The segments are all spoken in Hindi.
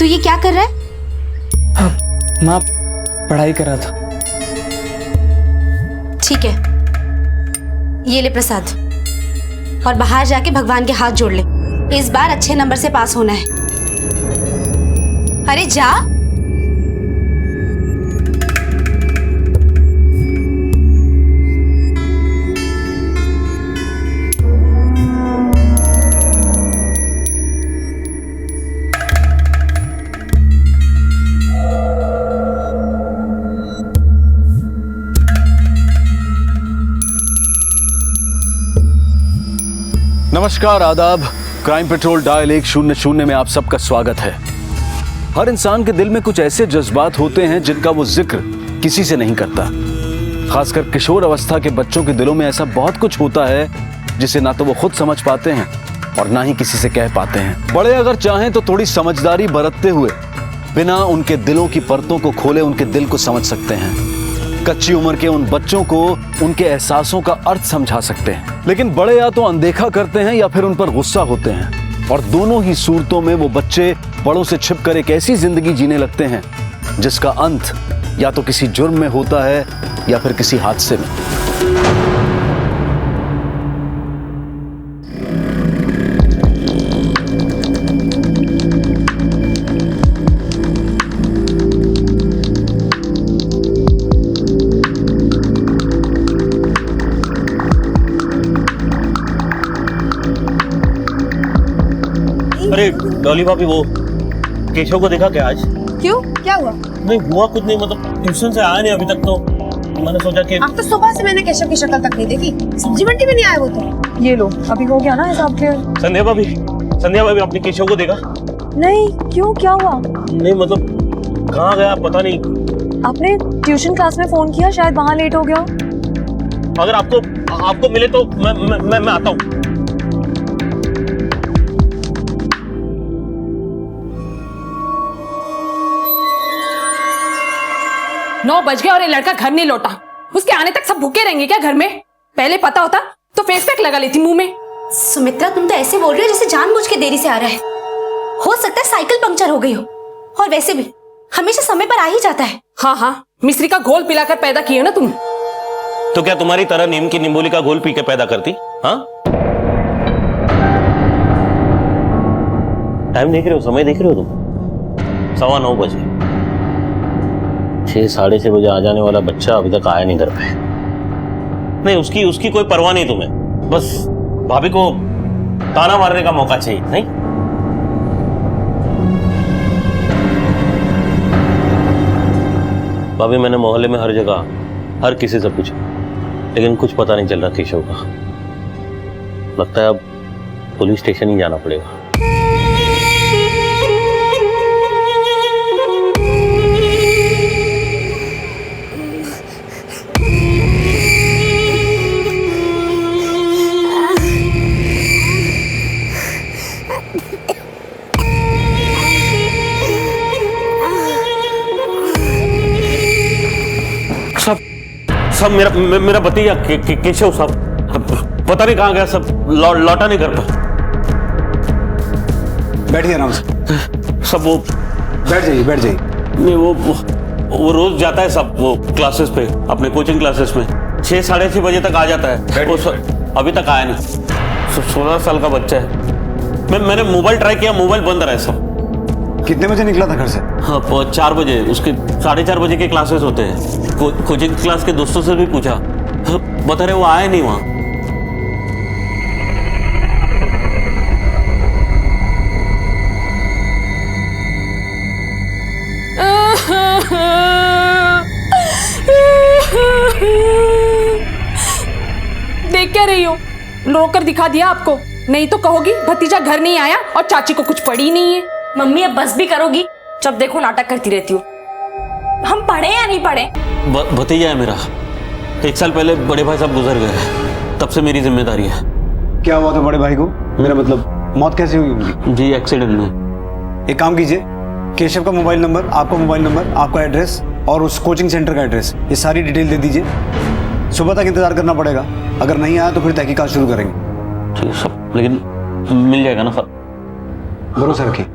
ये क्या कर रहा है? माँ, पढ़ाई कर रहा था। ठीक है, ये ले प्रसाद और बाहर जाके भगवान के हाथ जोड़ ले। इस बार अच्छे नंबर से पास होना है। अरे जा। नमस्कार, आदाब। क्राइम पेट्रोल डायल 100 में आप सबका स्वागत है। हर इंसान के दिल में कुछ ऐसे जज्बात होते हैं जिनका वो जिक्र किसी से नहीं करता। खासकर किशोर अवस्था के बच्चों के दिलों में ऐसा बहुत कुछ होता है जिसे ना तो वो खुद समझ पाते हैं और ना ही किसी से कह पाते हैं। बड़े अगर चाहें तो थोड़ी समझदारी बरतते हुए बिना उनके दिलों की परतों को खोले उनके दिल को समझ सकते हैं। कच्ची उम्र के उन बच्चों को उनके एहसासों का अर्थ समझा सकते हैं। लेकिन बड़े या तो अनदेखा करते हैं या फिर उन पर गुस्सा होते हैं, और दोनों ही सूरतों में वो बच्चे बड़ों से छिपकर एक ऐसी जिंदगी जीने लगते हैं जिसका अंत या तो किसी जुर्म में होता है या फिर किसी हादसे में। अरे डॉली भाभी, वो केशव को देखा क्या आज? क्यों, क्या हुआ? नहीं हुआ कुछ नहीं, मतलब ट्यूशन से आया नहीं अभी तक, तो मैंने सोचा कि अब तो सुबह से मैंने केशव की शक्ल तक नहीं देखी। सब्जी मंडी में नहीं आया वो तो। ये लो, अभी हो गया ना हिसाब क्लियर। संध्या भाभी आपने केशव को देखा? नहीं, क्यों, क्या हुआ? नहीं मतलब कहाँ गया पता नहीं। आपने ट्यूशन क्लास में फोन किया, शायद वहाँ लेट हो गया। अगर आपको मिले तो मैं आता हूँ। 9 बज गए और ये लड़का घर नहीं लौटा। उसके आने तक सब भूखे रहेंगे क्या घर में? पहले पता होता तो फेस पैक लगा लेती मुंह में। सुमित्रा, तुम तो ऐसे बोल रही हो जैसे जानबूझ के देरी से आ रहा है। हो सकता है साइकिल पंक्चर हो गई हो, और वैसे भी हमेशा समय पर आ ही जाता है। हाँ, मिश्री का घोल पिलाकर पैदा किए ना तुम। तो क्या तुम्हारी तरह नीम की निम्बोली का घोल पी के पैदा करती? हाँ, टाइम देख रहे हो, समय देख रहे हो तुम? 9:15 बजे। 6 साढ़े 6 बजे आ जाने वाला बच्चा अभी तक आया नहीं घर पे। नहीं, उसकी कोई परवाह नहीं तुम्हें। बस भाभी को ताना मारने का मौका चाहिए। नहीं, भाभी मैंने मोहल्ले में हर जगह हर किसी से पूछा, लेकिन कुछ पता नहीं चल रहा केशव का। लगता है अब पुलिस स्टेशन ही जाना पड़ेगा। सब मेरा भतीजा केशव साहब पता नहीं कहाँ गया, सब लौटा नहीं घर पर। बैठिए आराम से। सब वो बैठ जाइए। नहीं, वो रोज जाता है सब वो क्लासेस पे, अपने कोचिंग क्लासेस में। 6 साढ़े 6 बजे तक आ जाता है। वो अभी तक आया नहीं। 16 साल का बच्चा है। मैंने मोबाइल ट्राई किया, मोबाइल बंद रहा है सब। कितने बजे निकला था घर से? हाँ, 4 बजे। उसके 4:30 बजे के क्लासेस होते हैं। कोचिंग क्लास के दोस्तों से भी पूछा, बता रहे वो आया नहीं वहां। देख क्या रही हो? रोकर दिखा दिया आपको, नहीं तो कहोगी भतीजा घर नहीं आया और चाची को कुछ पड़ी नहीं है। मम्मी अब बस भी करोगी? जब देखो नाटक करती रहती हो। हम पढ़े या नहीं पढ़े? भतीजा है मेरा। 1 साल पहले बड़े भाई साहब गुजर गए, तब से मेरी जिम्मेदारी है। क्या हुआ था बड़े भाई को? मेरा मतलब मौत कैसे हुई उनकी? जी, एक्सीडेंट में। एक काम कीजिए, केशव का मोबाइल नंबर, आपका मोबाइल नंबर, आपका एड्रेस और उस कोचिंग सेंटर का एड्रेस, ये सारी डिटेल दे दीजिए। सुबह तक इंतजार करना पड़ेगा। अगर नहीं आया तो फिर तहकीकात शुरू करेंगे। ठीक है सब, लेकिन मिल जाएगा ना? भरोसा रखिए।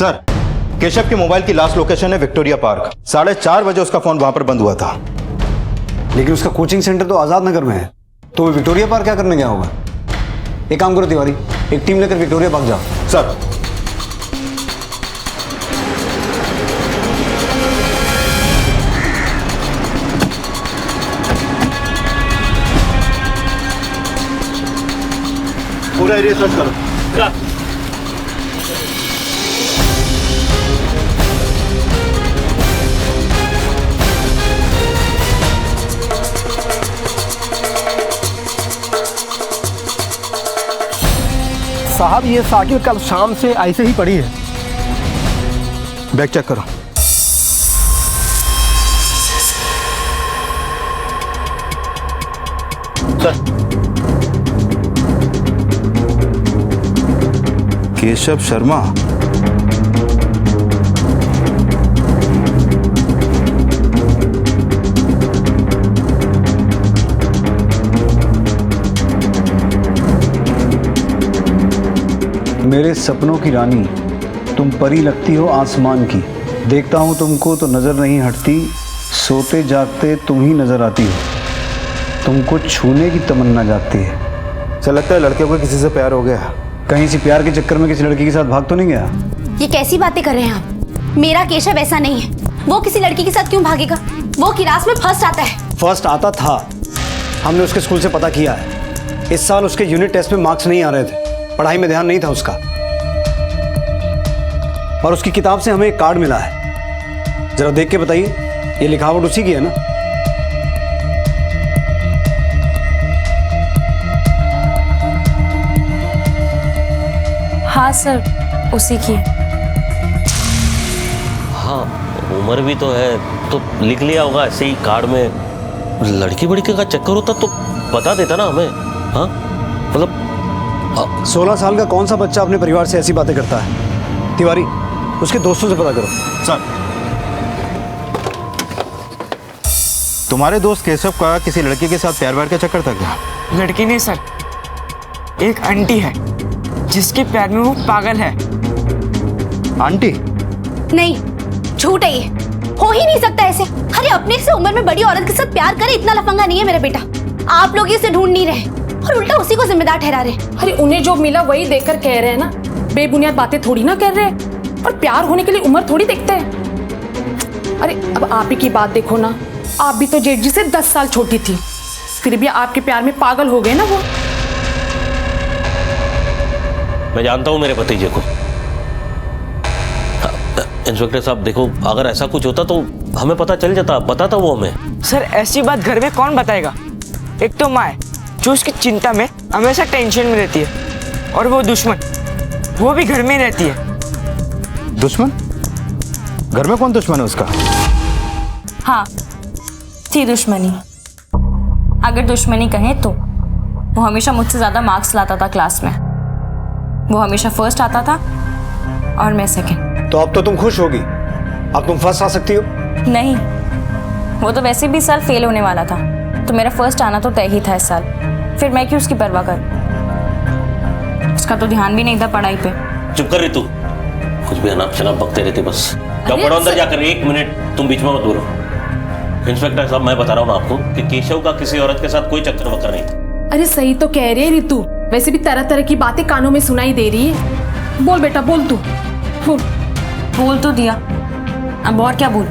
सर, केशव के मोबाइल की लास्ट लोकेशन है विक्टोरिया पार्क। 4:30 बजे उसका फोन वहां पर बंद हुआ था। लेकिन उसका कोचिंग सेंटर तो आजाद नगर में है, तो वो विक्टोरिया पार्क क्या करने गया होगा? एक काम करो तिवारी, एक टीम लेकर विक्टोरिया पार्क जाओ। सर, पूरा एरिया सर्च करो। साहब ये साइकिल कल शाम से ऐसे ही पड़ी है। बैग चेक करो। सर, केशव शर्मा, मेरे सपनों की रानी, तुम परी लगती हो आसमान की। देखता हूँ तुमको तो नजर नहीं हटती, सोते जागते तुम ही नजर आती हो। तुमको छूने की तमन्ना जागती है। सर लगता है लड़के को किसी से प्यार हो गया। कहीं से प्यार के चक्कर में किसी लड़की के साथ भाग तो नहीं गया? ये कैसी बातें कर रहे हैं आप? मेरा केशव ऐसा नहीं है। वो किसी लड़की के साथ क्यों भागेगा? वो क्लास में फर्स्ट आता है। फर्स्ट आता था, हमने उसके स्कूल से पता किया है। इस साल उसके यूनिट टेस्ट में मार्क्स नहीं आ रहे थे, पढ़ाई में ध्यान नहीं था उसका। और उसकी किताब से हमें एक कार्ड मिला है, जरा देख के बताइए, ये लिखावट उसी की है ना? हाँ सर, उसी की। हाँ, उम्र भी तो है, तो लिख लिया होगा ऐसे ही कार्ड में। लड़की बड़की का चक्कर होता तो बता देता ना हमें। हाँ मतलब 16 साल का कौन सा बच्चा अपने परिवार से ऐसी बातें करता है? तिवारी, उसके दोस्तों से पता करो। सर, तुम्हारे दोस्त केशव का किसी लड़की के साथ प्यार व्यार का चक्कर था क्या? लड़की नहीं सर, एक आंटी है जिसके प्यार में वो पागल है। आंटी? नहीं, झूठ है ये। हो ही नहीं सकता ऐसे। अरे अपने से उम्र में बड़ी औरत के साथ प्यार करे, इतना लफंगा नहीं है मेरा बेटा। आप लोग इसे ढूंढ नहीं रहे और उल्टा उसी को जिम्मेदार ठहरा रहे। अरे उन्हें जो मिला वही देखकर कह रहे हैं ना, बेबुनियाद बातें थोड़ी ना कर रहे हैं। और प्यार होने के लिए उम्र थोड़ी देखते हैं। अरे अब आप ही की बात देखो ना, आप भी तो जेठ जी से 10 साल छोटी थी, फिर भी आपके प्यार में पागल हो गए ना वो। मैं जानता हूँ मेरे भतीजे को। इंस्पेक्टर साहब देखो, अगर ऐसा कुछ होता तो हमें पता चल जाता, बताता वो हमें। सर ऐसी बात घर में कौन बताएगा? एक तो माँ है जो उसकी चिंता में हमेशा टेंशन में रहती है, और वो दुश्मन, वो भी घर में रहती है। दुश्मन? घर में कौन दुश्मन है उसका? हाँ, थी दुश्मनी। अगर दुश्मनी कहें तो वो हमेशा मुझसे ज़्यादा मार्क्स लाता था क्लास में। वो हमेशा फर्स्ट आता था और मैं सेकंड। तो अब तो तुम खुश होगी, अब तुम फर्स्ट आ सकती हो। नहीं, वो तो वैसे भी इस साल फेल होने वाला था, तो मेरा फर्स्ट आना तो तय ही था इस साल। फिर मैं क्यों उसकी परवाह करूं? उसका तो ध्यान भी नहीं था पढ़ाई पे। चुप कर रही तू, कुछ भी अनाप शनाप बकते रहती बस। क्या पढ़ो अंदर जाकर, 1 मिनट तुम बीच में मत बोलो। इंस्पेक्टर साहब मैं बता रहा हूँ आपको कि केशव का किसी औरत के साथ कोई चक्कर वक्कर नहीं था। अरे सही तो कह रही है रितु, वैसे भी तरह तरह की बातें कानों में सुनाई दे रही है। बोल बेटा, बोल तू, बोल। बोल तो दिया, अब और क्या बोल?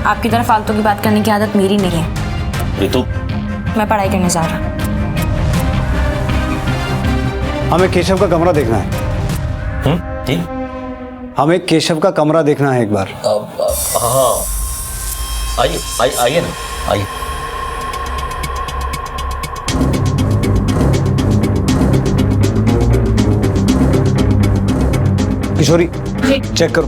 आपकी तरह फालतू की बात करने की आदत मेरी नहीं है। रितु, मैं पढ़ाई करने जा रहा। हमें केशव का कमरा देखना है। जी? हमें केशव का कमरा देखना है एक बार। हाँ, आइए आइए ना, आइए। किशोरी, चेक करो।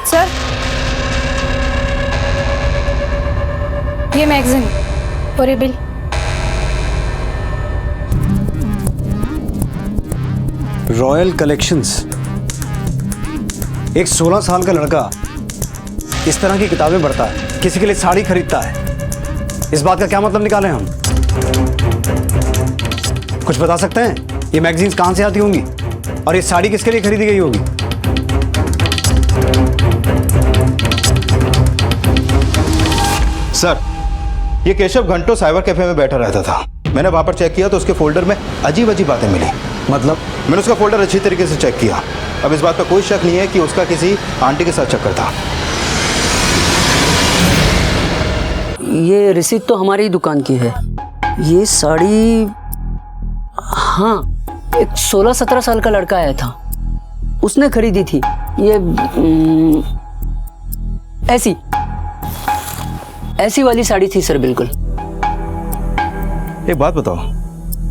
सर, ये मैगजीन और ये बिल। Royal collections. एक 16 साल का लड़का इस तरह की किताबें पढ़ता है, किसी के लिए साड़ी खरीदता है, इस बात का क्या मतलब निकालें हम? कुछ बता सकते हैं ये मैगजीन्स कहां से आती होंगी और ये साड़ी किसके लिए खरीदी गई होगी? सर, ये केशव घंटों साइबर कैफे में बैठा रहता था। मैंने वहां पर चेक किया तो उसके फोल्डर में अजीब अजीब बातें मिली। मतलब? मैंने उसका फोल्डर अच्छी तरीके से चेक किया। अब इस बात पर कोई शक नहीं है कि उसका किसी आंटी के साथ चक्कर था। ये रिसीट तो हमारी ही दुकान की है। ये साड़ी, हाँ, एक 16-17 साल का लड़का आया था, उसने खरीदी थी। ये ऐसी वाली साड़ी थी सर, बिल्कुल। एक बात बताओ,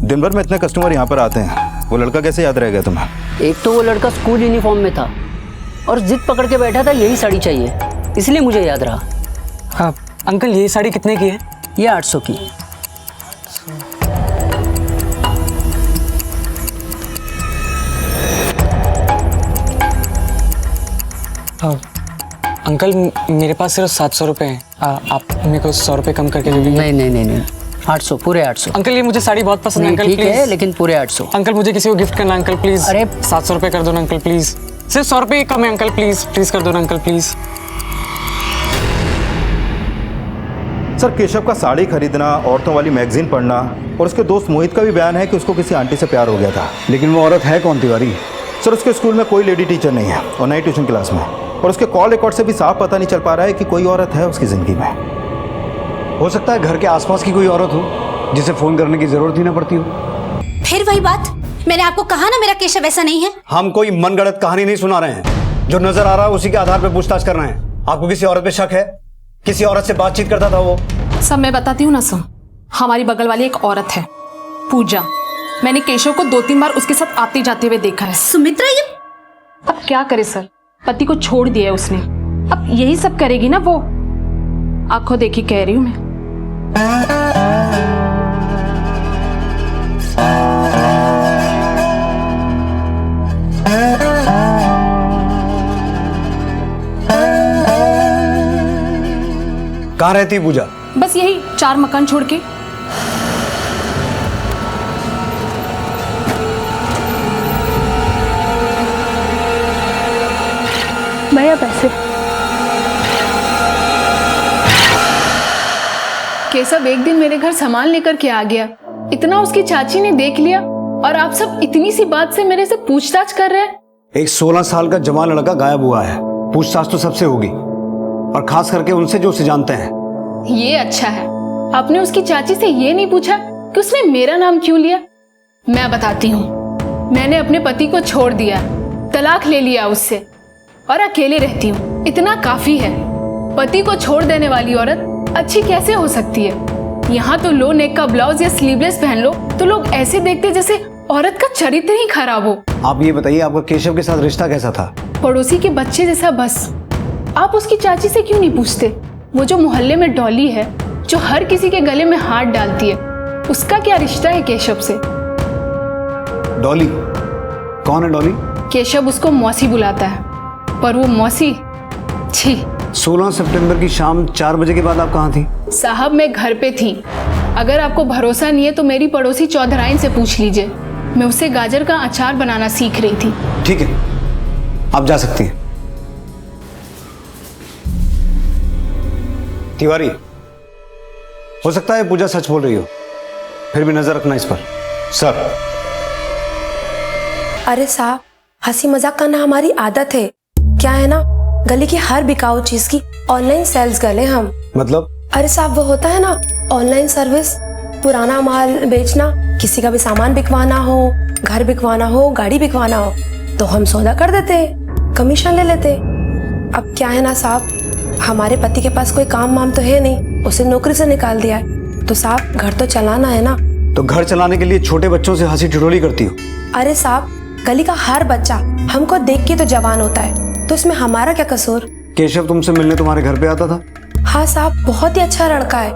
दिन भर में इतने कस्टमर यहाँ पर आते हैं, वो लड़का कैसे याद रह गया तुम्हें? एक तो वो लड़का स्कूल यूनिफॉर्म में था और जिद पकड़ के बैठा था यही साड़ी चाहिए, इसलिए मुझे याद रहा। हाँ अंकल, ये साड़ी कितने की है? ये 800 की। अंकल मेरे पास सिर्फ 700 रुपये हैं। आप मेरे को 100 रुपये कम करके दे दीजिए। नहीं, 800, पूरे 800। अंकल ये मुझे साड़ी बहुत पसंद है अंकल, ठीक प्लीज। है, लेकिन पूरे 800। अंकल मुझे किसी को गिफ्ट करना अंकल, प्लीज। अरे 700 रुपये कर दो ना अंकल, प्लीज। सिर्फ 100 रुपये कम है अंकल, प्लीज कर दो ना अंकल, प्लीज। सर, केशव का साड़ी खरीदना, औरतों वाली मैगजीन पढ़ना और उसके दोस्त मोहित का भी बयान है कि उसको किसी आंटी से प्यार हो गया था। लेकिन वो औरत है कौन तिवारी? सर, उसके स्कूल में कोई लेडी टीचर नहीं है और नई ट्यूशन क्लास में, और उसके कॉल रिकॉर्ड से भी साफ पता नहीं चल पा रहा है कि कोई औरत है उसकी जिंदगी में। हो सकता है घर के आसपास की कोई औरत हो जिसे फोन करने की जरूरत ही ना पड़ती हो। फिर वही बात, मैंने आपको कहा ना मेरा केशव ऐसा नहीं है। हम कोई मनगढ़ंत कहानी नहीं सुना रहे हैं, जो नजर आ रहा है उसी के आधार पर पूछताछ कर रहे हैं। आपको किसी औरत पे शक है? किसी औरत से बातचीत करता था वो? सब मैं बताती हूँ ना सर। हमारी बगल वाली एक औरत है, पूजा। मैंने केशव को 2-3 बार उसके साथ आते जाते हुए देखा है। सुमित्रा, ये अब क्या करे सर, पति को छोड़ दिया है उसने, अब यही सब करेगी ना वो। आंखों देखी कह रही हूँ मैं। कहाँ रहती पूजा? बस यही 4 मकान छोड़ के। भैया पैसे। केशव एक दिन मेरे घर सामान लेकर के आ गया, इतना उसकी चाची ने देख लिया और आप सब इतनी सी बात से मेरे से पूछताछ कर रहे हैं। एक 16 साल का जवान लड़का गायब हुआ है, पूछताछ तो सबसे होगी, और खास करके उनसे जो उसे जानते हैं। ये अच्छा है, आपने उसकी चाची से ये नहीं पूछा कि उसने मेरा नाम क्यों लिया। मैं बताती हूँ, मैंने अपने पति को छोड़ दिया, तलाक ले लिया उससे और अकेले रहती हूँ, इतना काफी है। पति को छोड़ देने वाली औरत अच्छी कैसे हो सकती है? यहाँ तो लो नेक का ब्लाउज या स्लीवलेस पहन लो तो लोग ऐसे देखते जैसे औरत का चरित्र ही खराब हो। आप ये बताइए, आपका केशव के साथ रिश्ता कैसा था? पड़ोसी के बच्चे जैसा बस। आप उसकी चाची से क्यों नहीं पूछते? वो जो मोहल्ले में डॉली है, जो हर किसी के गले में हाथ डालती है, उसका क्या रिश्ता है केशव से? डॉली? कौन है डॉली? केशव उसको मौसी बुलाता है, पर वो मौसी, छी। 16 सितंबर की शाम 4 बजे के बाद आप कहाँ थी? साहब, मैं घर पे थी। अगर आपको भरोसा नहीं है तो मेरी पड़ोसी चौधराइन से पूछ लीजिए, मैं उससे गाजर का अचार बनाना सीख रही थी। ठीक है, आप जा सकती हैं। तिवारी, हो सकता है पूजा सच बोल रही हो, फिर भी नजर रखना इस पर। सर। अरे साहब, हंसी मजाक करना हमारी आदत है। क्या है ना, गली की हर बिकाऊ चीज की ऑनलाइन सेल्स गर्ल हैं हम। मतलब? अरे साहब, वो होता है ना ऑनलाइन सर्विस, पुराना माल बेचना, किसी का भी सामान बिकवाना हो, घर बिकवाना हो, गाड़ी बिकवाना हो, तो हम सौदा कर देते हैं, कमीशन ले लेते। अब क्या है ना साहब, हमारे पति के पास कोई काम वाम तो है नहीं, उसे नौकरी से निकाल दिया है, तो साहब घर तो चलाना है ना। तो घर चलाने के लिए छोटे बच्चों से हंसी ठिठोली करती हो? अरे साहब, गली का हर बच्चा हमको देख के तो जवान होता है, तो इसमें हमारा क्या कसूर? केशव तुमसे मिलने तुम्हारे घर पे आता था? हाँ साहब, बहुत ही अच्छा लड़का है।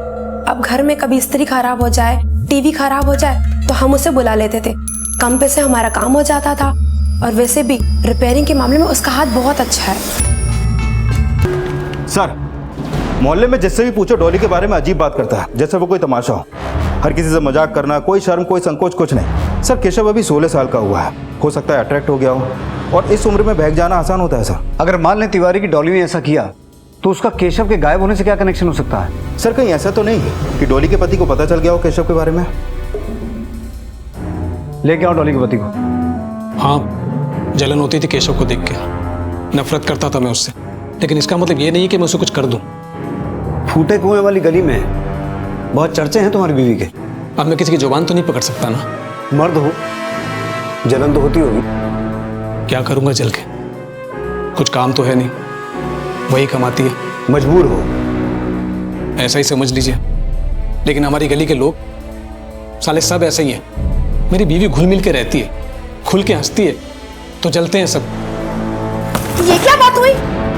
अब घर में कभी इस्त्री खराब हो जाए, टीवी खराब हो जाए, तो हम उसे बुला लेते थे, कम पैसे हमारा काम हो जाता था। और वैसे भी रिपेयरिंग के मामले में उसका हाथ बहुत अच्छा है। सर, मोहल्ले में जिससे भी पूछो डॉली के बारे में अजीब बात करता है, जैसे वो कोई तमाशा हो। हर किसी से मजाक करना, कोई शर्म कोई संकोच कुछ नहीं। सर, केशव अभी 16 साल का हुआ है, हो सकता है अट्रैक्ट हो गया हो, और इस उम्र में बहक जाना आसान होता है सर। अगर मान लें तिवारी की डॉली ने ऐसा किया तो उसका केशव के गायब होने से क्या कनेक्शन हो सकता है? सर, कहीं ऐसा तो नहीं कि डॉली के पति को पता चल गया हो केशव के बारे में? लेके आओ डॉली के पति को। हाँ, जलन होती थी केशव को देख के, नफरत करता था मैं उससे, लेकिन इसका मतलब ये नहीं है कि मैं उसे कुछ कर दूं। फूटे कुएं वाली गली में बहुत चर्चे हैं तुम्हारी बीवी के। अब मैं किसी की जुबान तो नहीं पकड़ सकता ना। मर्द हो, जलन तो होती होगी। क्या करूंगा जल के, कुछ काम तो है नहीं, वही कमाती है। मजबूर हो, ऐसा ही समझ लीजिए। लेकिन हमारी गली के लोग साले सब ऐसे ही हैं। मेरी बीवी घुल मिल के रहती है, खुल के हंसती है, तो जलते हैं सब। ये क्या बात हुई?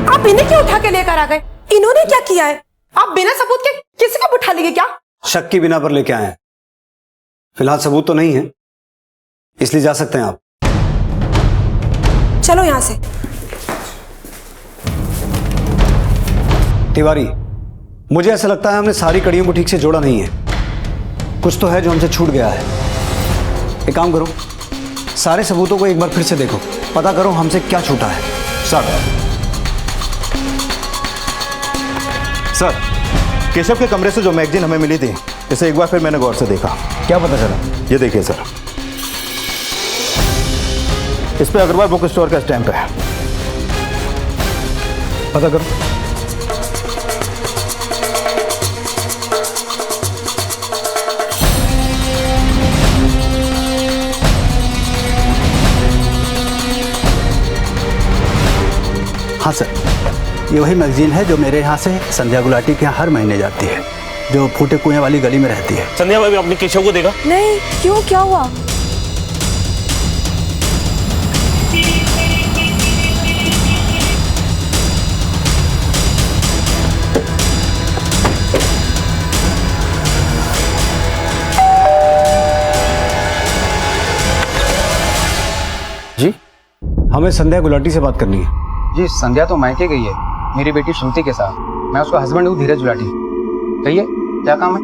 आप इन्हें क्यों उठा के लेकर आ गए? इन्होंने क्या किया है? आप बिना सबूत के किसी को उठा लेंगे क्या? शक की बिना पर लेके आए हैं। फिलहाल सबूत तो नहीं है, इसलिए जा सकते हैं आप। चलो यहां से। तिवारी, मुझे ऐसा लगता है हमने सारी कड़ियों को ठीक से जोड़ा नहीं है। कुछ तो है जो हमसे छूट गया है। एक काम करो, सारे सबूतों को एक बार फिर से देखो, पता करो हमसे क्या छूटा है। सर, केशव के कमरे से जो मैगजीन हमें मिली थी, इसे एक बार फिर मैंने गौर से देखा। क्या पता चला? ये देखिए सर, इस पे अग्रवाल बुक स्टोर का स्टैंप है। पता करो। हाँ सर, ये वही मैगजीन है जो मेरे यहाँ से संध्या गुलाटी के यहाँ हर महीने जाती है, जो फूटे कुएं वाली गली में रहती है। संध्या भाभी, आपने केशव को देखा? नहीं, क्यों, क्या हुआ? जी, हमें संध्या गुलाटी से बात करनी है। जी, संध्या तो मायके गई है मेरी बेटी श्रुति के साथ। मैं उसका हस्बैंड हूँ, धीरज गुलाटी। कहिए, क्या काम है?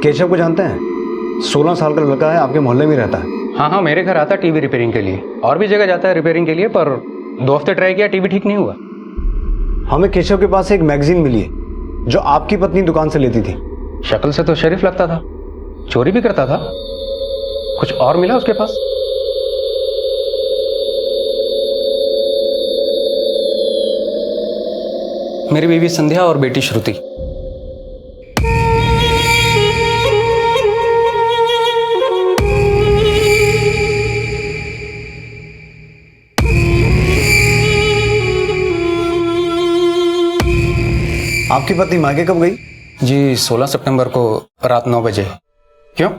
केशव को जानते हैं? 16 साल का लड़का है, आपके मोहल्ले में रहता है। हाँ, मेरे घर आता है टीवी रिपेयरिंग के लिए, और भी जगह जाता है रिपेयरिंग के लिए, पर 2 हफ्ते ट्राई किया, टीवी ठीक नहीं हुआ। हमें केशव के पास एक मैगजीन मिली है जो आपकी पत्नी दुकान से लेती थी। शक्ल से तो शरीफ लगता था, चोरी भी करता था। कुछ और मिला उसके पास? मेरी बीवी संध्या और बेटी श्रुति। आपकी पत्नी मायके कब गई? जी, 16 सितंबर को रात 9 बजे। क्यों?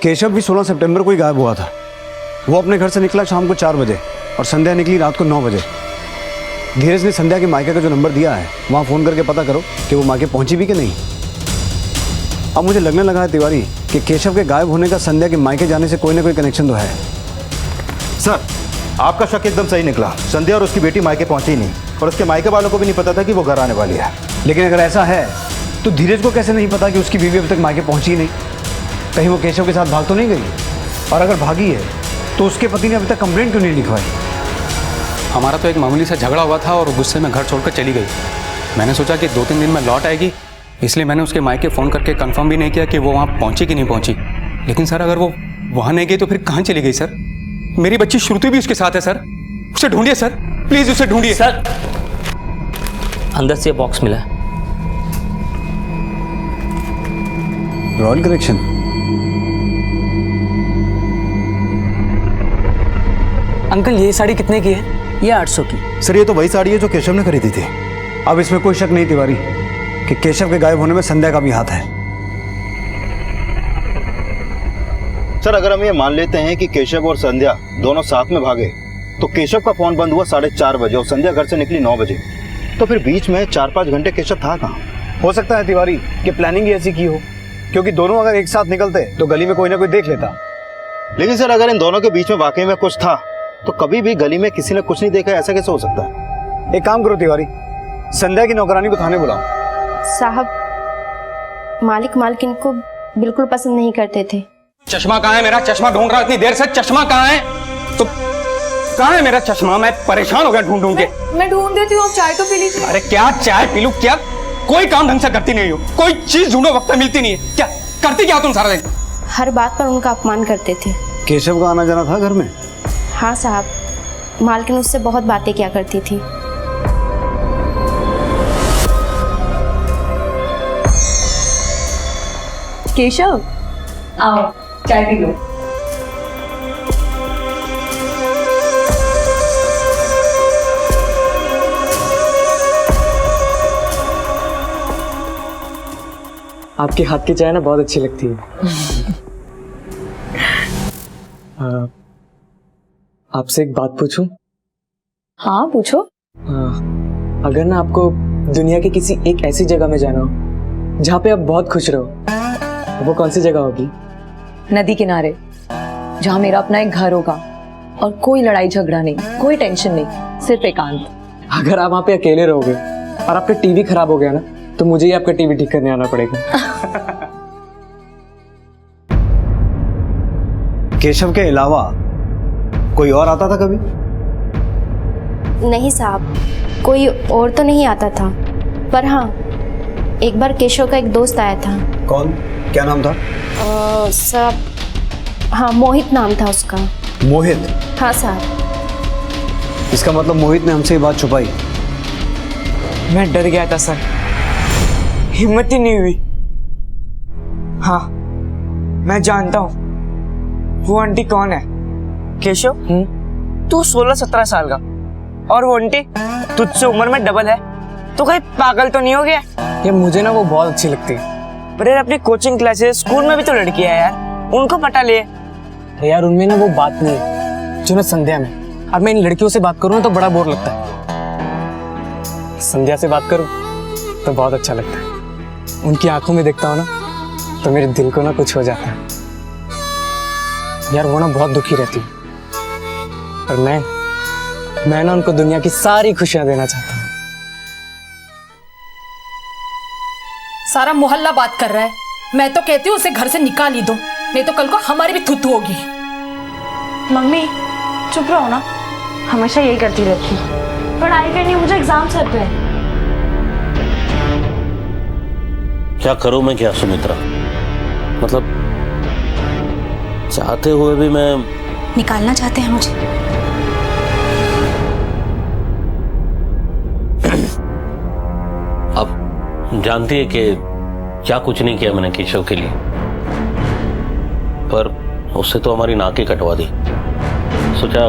केशव भी 16 सितंबर को ही गायब हुआ था। वो अपने घर से निकला शाम को 4 बजे और संध्या निकली रात को 9 बजे। धीरज ने संध्या के मायके का जो नंबर दिया है, वहाँ फ़ोन करके पता करो कि वो मायके पहुँची भी कि नहीं। अब मुझे लगने लगा है तिवारी कि केशव के गायब होने का संध्या के मायके जाने से कोई ना कोई कनेक्शन तो है। सर, आपका शक एकदम सही निकला। संध्या और उसकी बेटी मायके पहुंची ही नहीं, और उसके मायके वालों को भी नहीं पता था कि वो घर आने वाली है। लेकिन अगर ऐसा है तो धीरज को कैसे नहीं पता कि उसकी बीवी अभी तक मायके पहुँची ही नहीं? कहीं वो केशव के साथ भाग तो नहीं गई? और अगर भागी है तो उसके पति ने अभी तक कंप्लेंट क्यों नहीं लिखवाई? हमारा तो एक मामूली सा झगड़ा हुआ था और गुस्से में घर छोड़कर चली गई। मैंने सोचा कि 2-3 दिन में लौट आएगी, इसलिए मैंने उसके मायके फ़ोन करके कंफर्म भी नहीं किया कि वो वहाँ पहुँची कि नहीं पहुँची। लेकिन सर, अगर वो वहाँ नहीं गई तो फिर कहाँ चली गई सर? मेरी बच्ची श्रुति भी उसके साथ है सर। उसे ढूंढिए सर, प्लीज उसे ढूंढिए सर। अंदर से बॉक्स मिला है, रॉयल कलेक्शन। अंकल, ये साड़ी कितने की है? ये 800 की। सर, ये तो वही साड़ी है जो केशव ने खरीदी थी। अब इसमें कोई शक नहीं तिवारी कि केशव के गायब होने में संध्या का भी हाथ है। सर, अगर हम ये मान लेते हैं कि केशव और संध्या दोनों साथ में भागे, तो केशव का फोन बंद हुआ 4:30 बजे और संध्या घर से निकली 9 बजे। तो फिर बीच में 4-5 घंटे केशव था कहाँ? हो सकता है तिवारी कि प्लानिंग ही ऐसी की हो, क्योंकि दोनों अगर एक साथ निकलते तो गली में कोई ना कोई देख लेता। लेकिन सर अगर इन दोनों के बीच में वाकई में कुछ था तो कभी भी गली में किसी ने कुछ नहीं देखा, ऐसा कैसे हो सकता है? एक काम करो तिवारी, संध्या की नौकरानी को थाने बुलाओ। साहब मालिक मालकिन को बिल्कुल पसंद नहीं करते थे। चश्मा कहाँ है मेरा? चश्मा ढूंढ रहा इतनी देर से, चश्मा कहाँ है? तो कहाँ है मेरा चश्मा? मैं परेशान हो गया ढूंढ ढूंढ के। मैं ढूंढ देती हूँ, आप चाय तो पी लीजिए। अरे क्या चाय पी लूं? क्या कोई काम ढंग से करती नहीं हो, कोई चीज ढूंढो वक्त मिलती नहीं है। क्या करती क्या तुम सारा दिन? हर बात पर उनका अपमान करते थे। केशव का आना जाना था घर में? हाँ साहब, मालकिन उससे बहुत बातें किया करती थी। केशव आओ चाय पी लो। आपके हाथ की चाय ना बहुत अच्छी लगती है। आपसे एक बात पूछूं? हाँ पूछो। अगर ना आपको दुनिया के किसी एक ऐसी जगह में जाना हो जहाँ पे आप बहुत खुश रहो, वो कौन सी जगह होगी? नदी किनारे, जहाँ मेरा अपना एक घर होगा और कोई लड़ाई झगड़ा नहीं, कोई टेंशन नहीं, सिर्फ एकांत। अगर आप वहाँ पे अकेले रहोगे और आपका टीवी खराब हो गया ना, तो मुझे ही आपका टीवी ठीक करने आना पड़ेगा। केशव के अलावा कोई और आता था कभी? नहीं साहब, कोई और तो नहीं आता था, पर हाँ एक बार केशव का एक दोस्त आया था। कौन? क्या नाम था? साहब हाँ मोहित नाम था उसका। मोहित? हाँ साहब। इसका मतलब मोहित ने हमसे ये बात छुपाई? मैं डर गया था सर, हिम्मत ही नहीं हुई। हाँ मैं जानता हूँ वो आंटी कौन है। केशव तू 16-17 साल का और वो आंटी तुझसे उम्र में डबल है, तो कहीं पागल तो नहीं हो गया? ये मुझे ना वो बहुत अच्छी लगती है। पर यार अपनी कोचिंग क्लासेस स्कूल में भी तो लड़की है यार, उनको पटा ले। यार उनमें ना वो बात नहीं है जो ना संध्या में। अब मैं इन लड़कियों से बात करूँ ना तो बड़ा बोर लगता है, संध्या से बात करूँ तो बहुत अच्छा लगता है। उनकी आंखों में देखता हूँ ना तो मेरे दिल को ना कुछ हो जाता है। यार वो ना बहुत दुखी रहती है और मैं ना उनको दुनिया की सारी खुशियां देना चाहता हूँ। सारा मोहल्ला बात कर रहा है, मैं तो कहती हूँ उसे घर से निकाल ही दो, नहीं तो कल को हमारी भी थुथु होगी। मम्मी चुप रहो ना, हमेशा यही करती रहती है। पढ़ाई करनी, मुझे एग्जाम सर पे है। क्या करूं मैं क्या सुमित्रा, मतलब चाहते हुए भी मैं। निकालना चाहते हैं मुझे? अब जानती है कि क्या कुछ नहीं किया मैंने केशव के लिए, पर उससे तो हमारी नाक ही कटवा दी। सोचा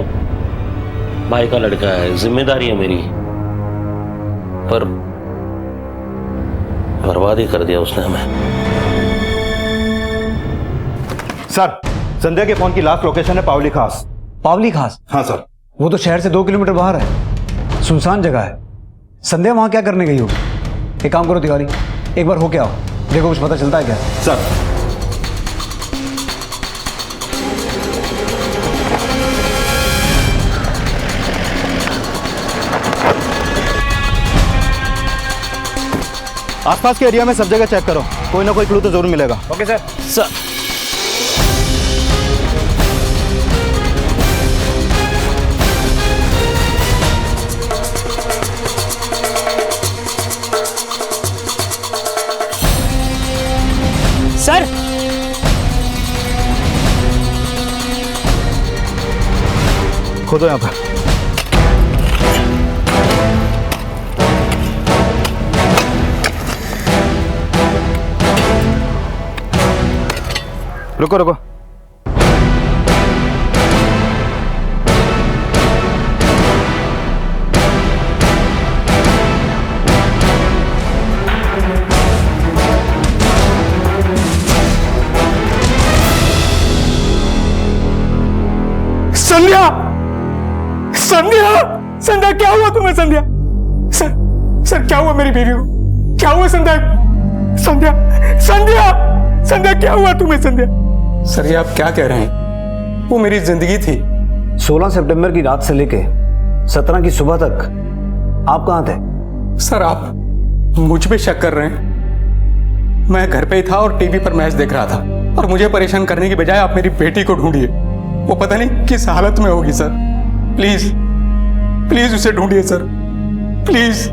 भाई का लड़का है, जिम्मेदारी है मेरी, पर बर्बाद ही कर दिया उसने हमें। सर संध्या के फोन की लास्ट लोकेशन है पावली खास। पावली खास? हाँ सर। वो तो शहर से 2 किलोमीटर बाहर है, सुनसान जगह है। संध्या वहां क्या करने गई होगी? एक काम करो तिवारी, एक बार होके आओ, देखो कुछ पता चलता है क्या। सर आसपास के एरिया में सब जगह चेक करो, कोई ना कोई क्लू तो जरूर मिलेगा। Okay sir. सर सर खोदो यहाँ पर। रुको रुको, संध्या, संध्या, संध्या क्या हुआ तुम्हें? संध्या सर क्या हुआ मेरी बीवी को? क्या हुआ संध्या? संध्या संध्या संध्या क्या हुआ तुम्हें? संध्या सर ये आप क्या कह रहे हैं? वो मेरी जिंदगी थी। 16 सितंबर की रात से लेके 17 की सुबह तक आप कहाँ थे? सर आप मुझ पे शक कर रहे हैं? मैं घर पे ही था और टीवी पर मैच देख रहा था, और मुझे परेशान करने की बजाय आप मेरी बेटी को ढूंढिए। वो पता नहीं किस हालत में होगी सर। प्लीज प्लीज उसे ढूंढिए सर, प्लीज।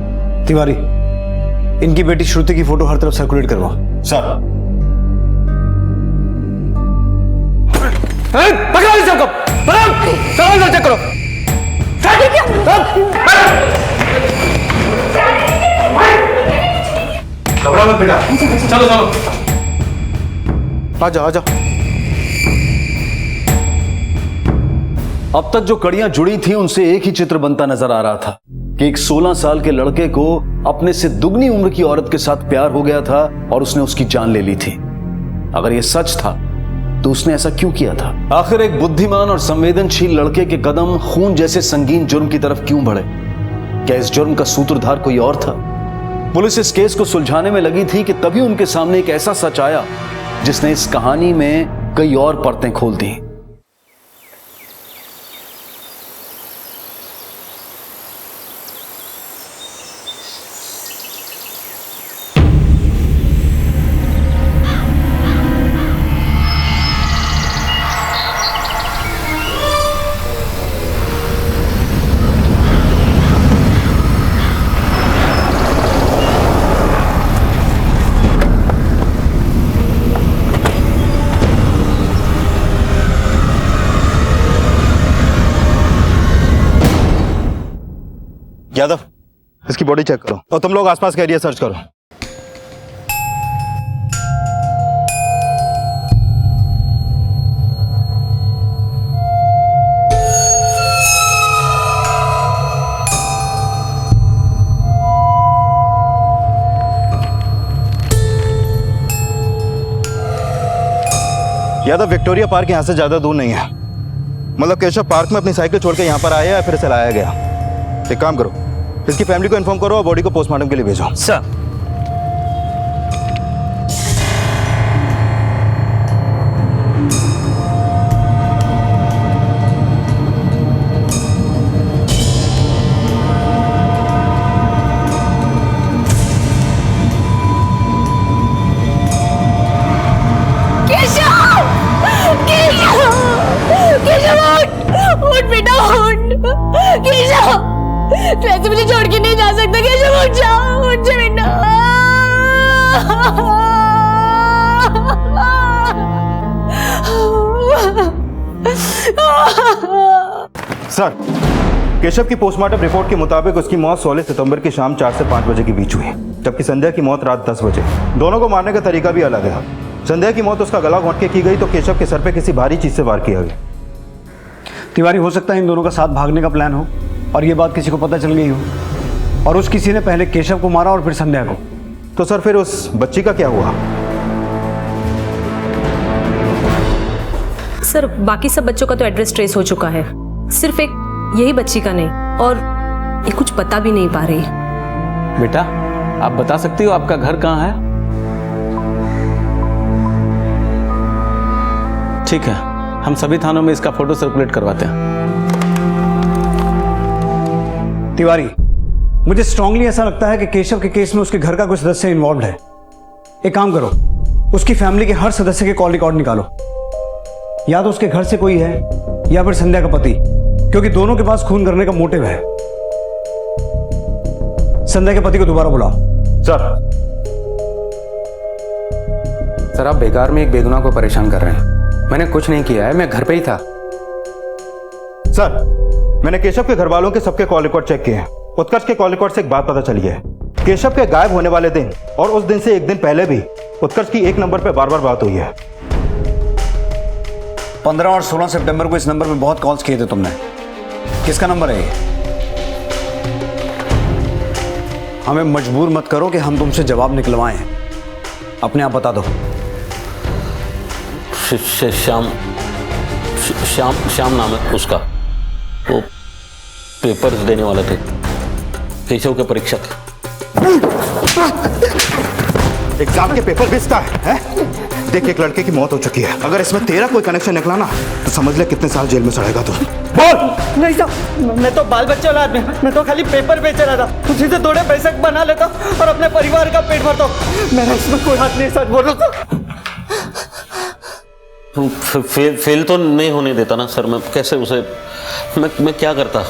तिवारी, इनकी बेटी श्रुति की फोटो हर तरफ सर्कुलेट करवाओ। सर। पकड़ो इस सबको, पकड़ो, चलो इधर चेक करो। घबरा मत बेटा, चलो चलो। आ जाओ आ जाओ। अब तक जो कड़ियां जुड़ी थी उनसे एक ही चित्र बनता नजर आ रहा था कि एक 16 साल के लड़के को अपने से दुगनी उम्र की औरत के साथ प्यार हो गया था और उसने उसकी जान ले ली थी। अगर यह सच था तो उसने ऐसा क्यों किया था? आखिर एक बुद्धिमान और संवेदनशील लड़के के कदम खून जैसे संगीन जुर्म की तरफ क्यों बढ़े? क्या इस जुर्म का सूत्रधार कोई और था? पुलिस इस केस को सुलझाने में लगी थी कि तभी उनके सामने एक ऐसा सच आया जिसने इस कहानी में कई और परतें खोल दी। यादव, इसकी बॉडी चेक करो और तुम लोग आसपास का एरिया सर्च करो। यादव, विक्टोरिया पार्क यहाँ से ज्यादा दूर नहीं है। मतलब केशव पार्क में अपनी साइकिल छोड़ के यहाँ पर आया या फिर इसे लाया गया? एक काम करो, इसकी फैमिली को इन्फॉर्म करो और बॉडी को पोस्टमार्टम के लिए भेजो। सर। उठ बेटा उठ। केशव, तू ऐसे मुझे छोड़ के नहीं जा सकता। केशव उठ जा, उठ जा बेटा। सर, केशव की पोस्टमार्टम रिपोर्ट के मुताबिक उसकी मौत 16 सितंबर की शाम 4 से 5 बजे के बीच हुई, जबकि संध्या की मौत रात 10 बजे। दोनों को मारने का तरीका भी अलग है। संध्या की मौत उसका गला घोंट के की गई तो केशव के सर पे किसी भारी चीज से वार किया गया। तिवारी, हो सकता है इन दोनों का साथ भागने का प्लान हो और ये बात किसी को पता चल गई हो और उस किसी ने पहले केशव को मारा और फिर संध्या को। तो सर फिर उस बच्ची का क्या हुआ? सर, बाकी सब बच्चों का तो एड्रेस ट्रेस हो चुका है, सिर्फ एक यही बच्ची का नहीं, और ये कुछ पता भी नहीं पा रही। बेटा, आप बता सकती हो आपका घर कहाँ है? ठीक है, हम सभी थानों में इसका फोटो सर्कुलेट करवाते हैं। तिवारी, मुझे स्ट्रांगली ऐसा लगता है कि केशव के केस में उसके घर का कोई सदस्य इन्वॉल्व है। एक काम करो, उसकी फैमिली के हर सदस्य के कॉल रिकॉर्ड निकालो। या तो उसके घर से कोई है या फिर संध्या का पति, क्योंकि दोनों के पास खून करने का मोटिव है। संध्या के पति को दोबारा बुलाओ। सर आप बेकार में एक बेगुनाह को परेशान कर रहे हैं। मैंने कुछ नहीं किया है, मैं घर पे ही था। सर, मैंने केशव के घर वालों के सबके कॉल रिकॉर्ड चेक किए हैं। उत्कर्ष के कॉल रिकॉर्ड से एक बात पता चली है। केशव के गायब होने वाले दिन और उस दिन से एक दिन पहले भी उत्कर्ष की एक नंबर पे बार बार बात हुई है। 15 और 16 सितंबर को इस नंबर पे बहुत कॉल्स किए थे तुमने। किसका नंबर है ये? हमें मजबूर मत करो कि हम तुमसे जवाब निकलवाएं। अपने आप बता दो। श्याम नाम है उसका। वो पेपर्स देने वाले थे, केशव के परीक्षक। एग्जाम के पेपर बेचता है? देख एक लड़के की मौत हो चुकी है, अगर इसमें तेरा कोई कनेक्शन निकला ना तो समझ ले कितने साल जेल में सड़ेगा तू। बोल। नहीं साहब, मैं तो बाल बच्चे वाला आदमी, मैं तो खाली पेपर बेच रहा था, उसी से थोड़े पैसे बना लेता और अपने परिवार का पेट भरता। मेरा इसमें कोई हाथ नहीं, सच बोल रहा था। फेल तो नहीं होने देता ना सर, मैं कैसे उसे मैं क्या करता,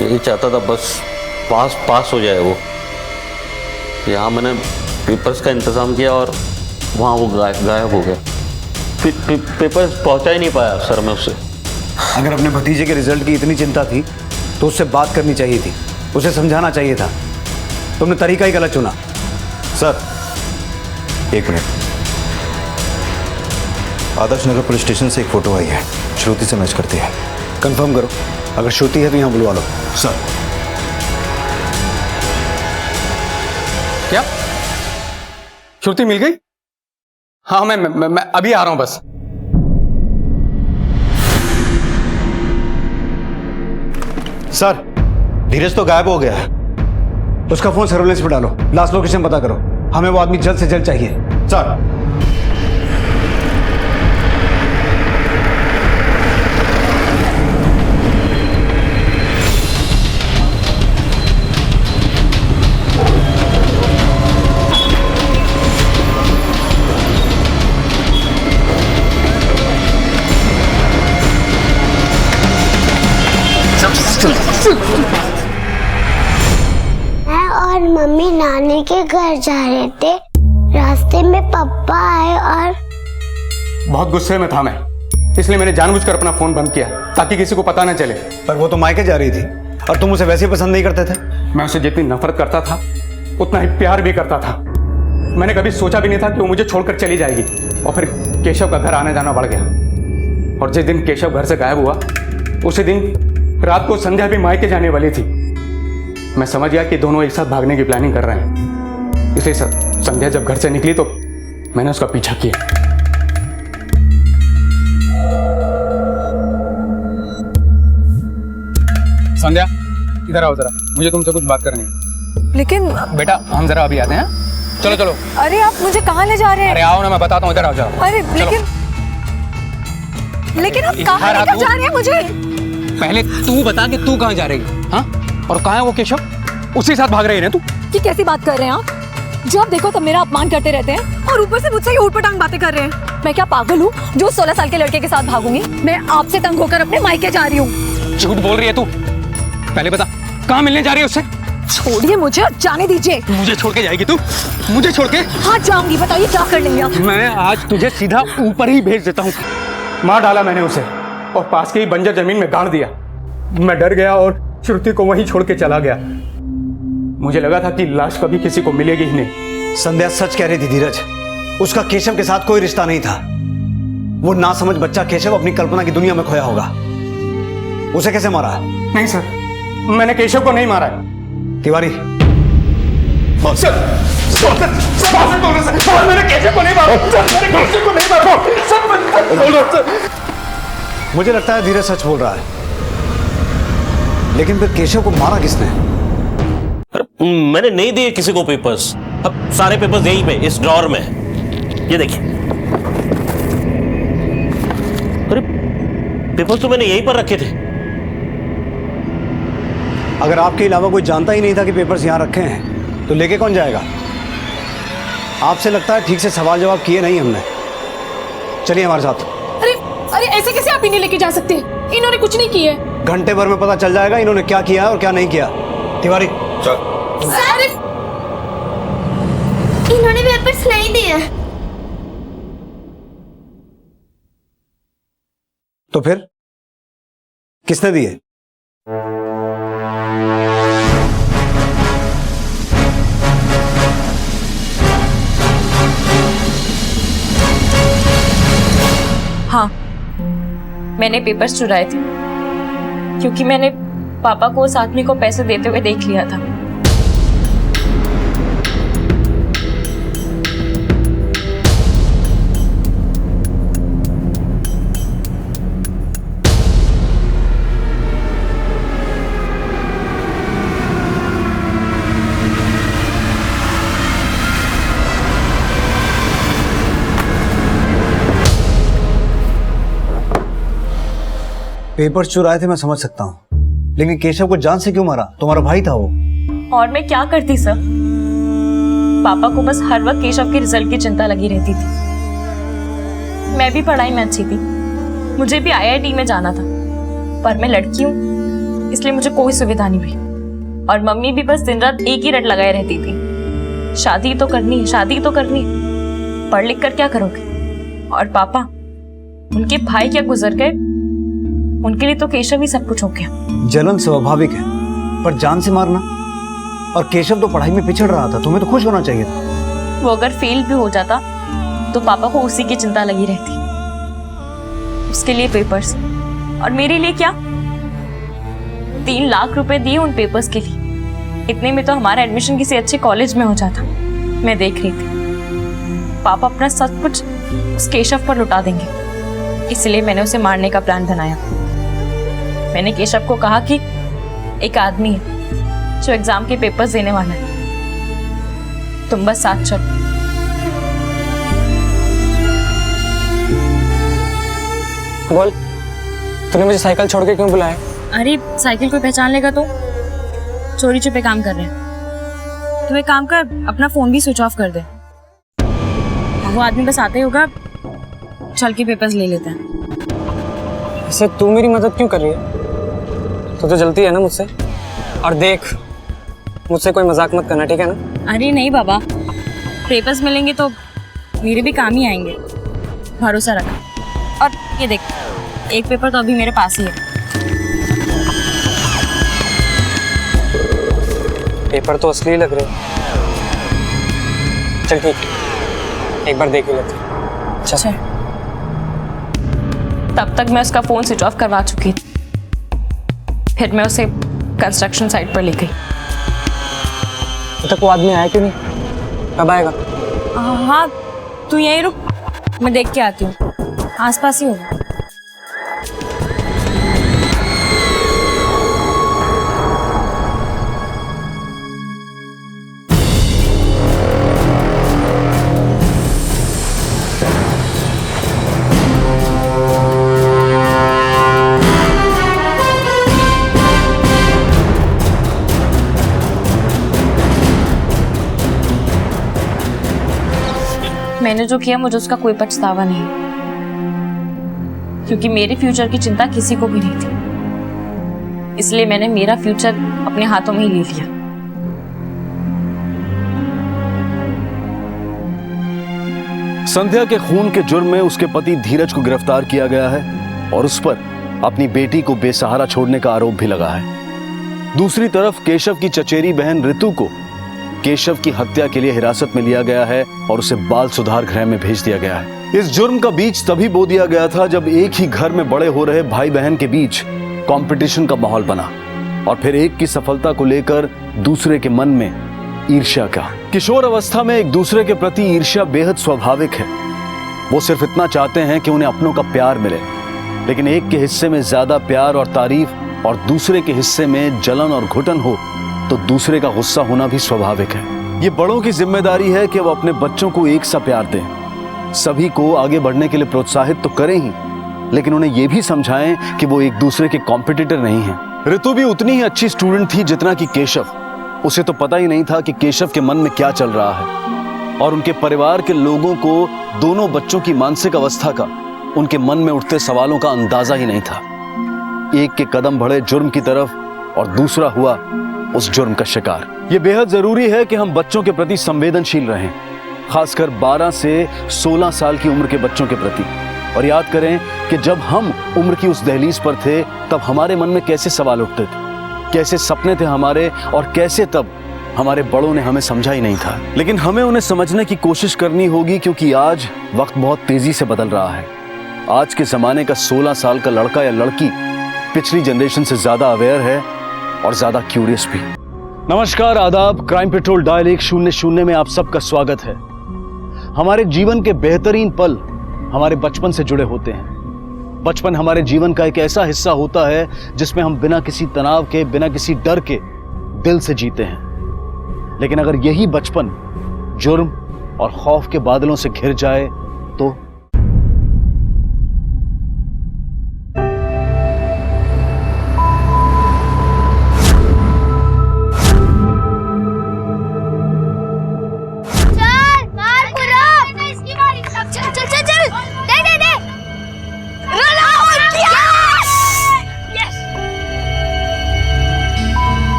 यही चाहता था बस पास हो जाए वो। यहाँ मैंने पेपर्स का इंतज़ाम किया और वहाँ वो गायब हो गया। पेपर्स पहुँचा ही नहीं पाया सर मैं उससे। अगर अपने भतीजे के रिजल्ट की इतनी चिंता थी तो उससे बात करनी चाहिए थी, उसे समझाना चाहिए था। तुमने तरीका ही गलत चुना। सर एक minute, Adarsh Nagar police station से एक फोटो आई है, श्रुति से मैच करती है। कंफर्म करो, अगर श्रुति है तो यहाँ बुलवा लो। सर। क्या श्रुति मिल गई? हाँ मैं अभी आ रहा हूं बस। सर धीरज तो गायब हो गया है। उसका फोन सर्वेलेंस पे डालो, लास्ट लोकेशन पता करो, हमें वो आदमी जल्द से जल्द चाहिए। सर। मैं और मम्मी नानी के घर जा रहे थे, रास्ते में पापा आए और बहुत गुस्से में था मैं, इसलिए मैंने जानबूझकर अपना फोन बंद किया ताकि किसी को पता न चले। पर वो तो मायके जा रही थी और तुम उसे वैसे ही पसंद नहीं करते थे। मैं उसे जितनी नफरत करता था उतना ही प्यार भी करता था। मैंने कभी सोचा भी नहीं था कि वो मुझे छोड़कर चली जाएगी। और फिर केशव का घर आने जाना बढ़ गया, और जिस दिन केशव घर से गायब हुआ उसी दिन रात को संध्या भी मायके जाने वाली थी। मैं समझ गया कि दोनों एक साथ भागने की प्लानिंग कर रहे हैं, इसलिए संध्या जब घर से निकली तो मैंने उसका पीछा किया। संध्या इधर आओ जरा, मुझे तुमसे कुछ बात करनी है। लेकिन बेटा हम जरा अभी आते हैं। चलो चलो। अरे आप मुझे कहाँ ले जा रहे हैं? अरे आओ ना, मैं बताता हूँ, इधर आओ जाओ। अरे लेकिन आप कहाँ लेकर जा रहे हैं मुझे? पहले तू बता कि तू कहाँ जा रही है? हाँ? और कहाँ है वो केशव? उसी साथ भाग रही है तू? ये कैसी बात कर रहे हैं आप? जब देखो तब मेरा अपमान करते रहते हैं और ऊपर से मुझसे ऊटपटांग बातें कर रहे हैं। मैं क्या पागल हूँ जो 16 साल के लड़के के साथ भागूंगी? मैं आपसे तंग होकर अपने मायके जा रही हूँ। झूठ बोल रही है तू। पहले बता कहाँ मिलने जा रही है उससे? छोड़िए मुझे और जाने दीजिए। मुझे छोड़ के जाएगी तू? मुझे छोड़ के? हाँ जाऊंगी, बताइए क्या कर लेंगे आप? मैं आज तुझे सीधा ऊपर ही भेज देता हूँ। मार डाला मैंने उसे और पास की बंजर जमीन में गाड़ दिया। मैं डर गया और श्रुति को वहीं छोड़ के चला गया। मुझे लगा था कि लाश कभी किसी को मिलेगी ही नहीं। संध्या सच कह रही थी धीरज, उसका केशव के साथ कोई रिश्ता नहीं था। वो नासमझ बच्चा केशव अपनी कल्पना की दुनिया में खोया होगा। उसे कैसे मारा? नहीं सर, मैंने केशव को नहीं मारा। तिवारी सर, मैंने केशव को नहीं मारा। मुझे लगता है धीरज सच बोल रहा है, लेकिन फिर केशव को मारा किसने? मैंने नहीं दिए किसी को पेपर्स। अब सारे पेपर्स यहीं पे इस ड्रॉर में, ये देखिए। अरे पेपर्स तो मैंने यहीं पर रखे थे। अगर आपके अलावा कोई जानता ही नहीं था कि पेपर्स यहाँ रखे हैं तो लेके कौन जाएगा? आपसे लगता है ठीक से सवाल जवाब किए नहीं हमने। चलिए हमारे साथ। अरे ऐसे कैसे आप इन्हें लेके जा सकते हैं? इन्होंने कुछ नहीं किया है। घंटे भर में पता चल जाएगा इन्होंने क्या किया है और क्या नहीं किया। तिवारी सर, इन्होंने पेपर्स नहीं दिए। तो फिर किसने दिए? हाँ, मैंने पेपर्स चुराए थे क्योंकि मैंने पापा को उस आदमी को पैसे देते हुए देख लिया था। पेपर्स चुराए थे मैं समझ सकता हूँ, लेकिन केशव को जान से क्यों मारा? तुम्हारा भाई था वो। और मैं क्या करती सर? पापा को बस हर वक्त केशव के रिजल्ट की चिंता लगी रहती थी। मैं भी पढ़ाई में अच्छी थी, मुझे भी IIT में जाना था, पर मैं लड़की हूँ इसलिए मुझे कोई सुविधा नहीं हुई। और मम्मी भी बस दिन रात एक ही रट लगाए रहती थी, शादी तो करनी है, शादी तो करनी है, पढ़ लिख कर क्या करोगे? और पापा, उनके भाई क्या गुजर गए, उनके लिए तो केशव ही सब कुछ हो गया। जलन स्वाभाविक है, पर जान से मारना? और केशव तो पढ़ाई में पिछड़ रहा था, तुम्हें तो खुश होना चाहिए था। वो अगर फेल भी हो जाता तो पापा को उसी की चिंता लगी रहती। उसके लिए पेपर्स, और मेरे लिए क्या? 3 लाख रुपए दिए उन पेपर्स के लिए। इतने में तो हमारा एडमिशन किसी अच्छे कॉलेज में हो जाता। मैं देख रही थी पापा अपना सब कुछ उस केशव पर लुटा देंगे, इसलिए मैंने उसे मारने का प्लान बनाया। मैंने केशव को कहा कि एक आदमी है जो एग्जाम के पेपर्स देने वाला है, तुम बस साथ चलो। बोल, तूने मुझे साइकिल छोड़ के क्यों बुलाया? अरे साइकिल को पहचान लेगा तो चोरी छुपे काम कर रहे हैं। तू एक काम कर, अपना फोन भी स्विच ऑफ कर दे। वो आदमी बस आते ही होगा, चल के पेपर्स ले लेते हैं। ऐसे तू मेरी मदद क्यों कर रही है? तू तो जलती है ना मुझसे। और देख, मुझसे कोई मजाक मत करना, ठीक है ना? अरे नहीं बाबा, पेपर्स मिलेंगे तो मेरे भी काम ही आएंगे, भरोसा रखा। और ये देख, एक पेपर तो अभी मेरे पास ही है। पेपर तो असली लग रहे। चल ठीक, एक बार देख ही लेते। चल। तब तक मैं उसका फोन स्विच ऑफ करवा चुकी थी। फिर मैं उसे कंस्ट्रक्शन साइट पर ले गई। अब तक वो आदमी आया क्यों नहीं? कब आएगा? हाँ, तू यहीं रुक, मैं देख के आती हूँ। आसपास ही होगा। मैंने जो किया मुझे उसका कोई पछतावा नहीं, क्योंकि मेरे फ्यूचर की चिंता किसी को भी नहीं थी। इसलिए मैंने मेरा फ्यूचर अपने हाथों में ही ले लिया। संध्या के खून के जुर्म में उसके पति धीरज को गिरफ्तार किया गया है और उस पर अपनी बेटी को बेसहारा छोड़ने का आरोप भी लगा है। दूसरी तरफ केशव की चचेरी बहन ऋतु को केशव की हत्या के लिए हिरासत में लिया गया है और उसे बाल सुधार गृह में भेज दिया गया है। इस जुर्म का बीज तभी बो दिया गया था जब एक ही घर में बड़े हो रहे भाई बहन के बीच कंपटीशन का माहौल बना और फिर एक की सफलता को लेकर दूसरे के मन में ईर्ष्या का। किशोर अवस्था में एक दूसरे के प्रति ईर्ष्या बेहद स्वाभाविक है। वो सिर्फ इतना चाहते हैं कि उन्हें अपनों का प्यार मिले, लेकिन एक के हिस्से में ज्यादा प्यार और तारीफ और दूसरे के हिस्से में जलन और घुटन हो तो दूसरे का गुस्सा होना भी स्वाभाविक है। ये बड़ों की जिम्मेदारी है कि वो अपने बच्चों को एक सा प्यार दें, सभी को आगे बढ़ने के लिए प्रोत्साहित तो करें ही, लेकिन उन्हें यह भी समझाएं कि वो एक दूसरे के कॉम्पिटिटर नहीं हैं। ऋतु भी उतनी ही अच्छी स्टूडेंट थी जितना कि केशव। उसे तो पता ही नहीं था कि केशव के मन में क्या चल रहा है और उनके परिवार के लोगों को दोनों बच्चों की मानसिक अवस्था का, उनके मन में उठते सवालों का अंदाजा ही नहीं था। एक के कदम बढ़े जुर्म की तरफ और दूसरा हुआ उस जुर्म का शिकार। यह बेहद जरूरी है कि हम बच्चों के प्रति संवेदनशील रहें, खासकर 12 से 16 साल की उम्र के बच्चों के प्रति। और याद करें कि जब हम उम्र की उस दहलीज पर थे तब हमारे मन में कैसे सवाल उठते थे, कैसे सपने थे हमारे और कैसे तब हमारे बड़ों ने हमें समझा ही नहीं था। लेकिन हमें उन्हें समझने की कोशिश करनी होगी, क्योंकि आज वक्त बहुत तेजी से बदल रहा है। आज के जमाने का 16 साल का लड़का या लड़की पिछली जनरेशन से ज्यादा अवेयर है और ज्यादा क्यूरियस भी। नमस्कार, आदाब। क्राइम पेट्रोल डायल 100 में आप सबका स्वागत है। हमारे जीवन के बेहतरीन पल हमारे बचपन से जुड़े होते हैं। बचपन हमारे जीवन का एक ऐसा हिस्सा होता है जिसमें हम बिना किसी तनाव के, बिना किसी डर के दिल से जीते हैं। लेकिन अगर यही बचपन जुर्म और खौफ के बादलों से घिर जाए तो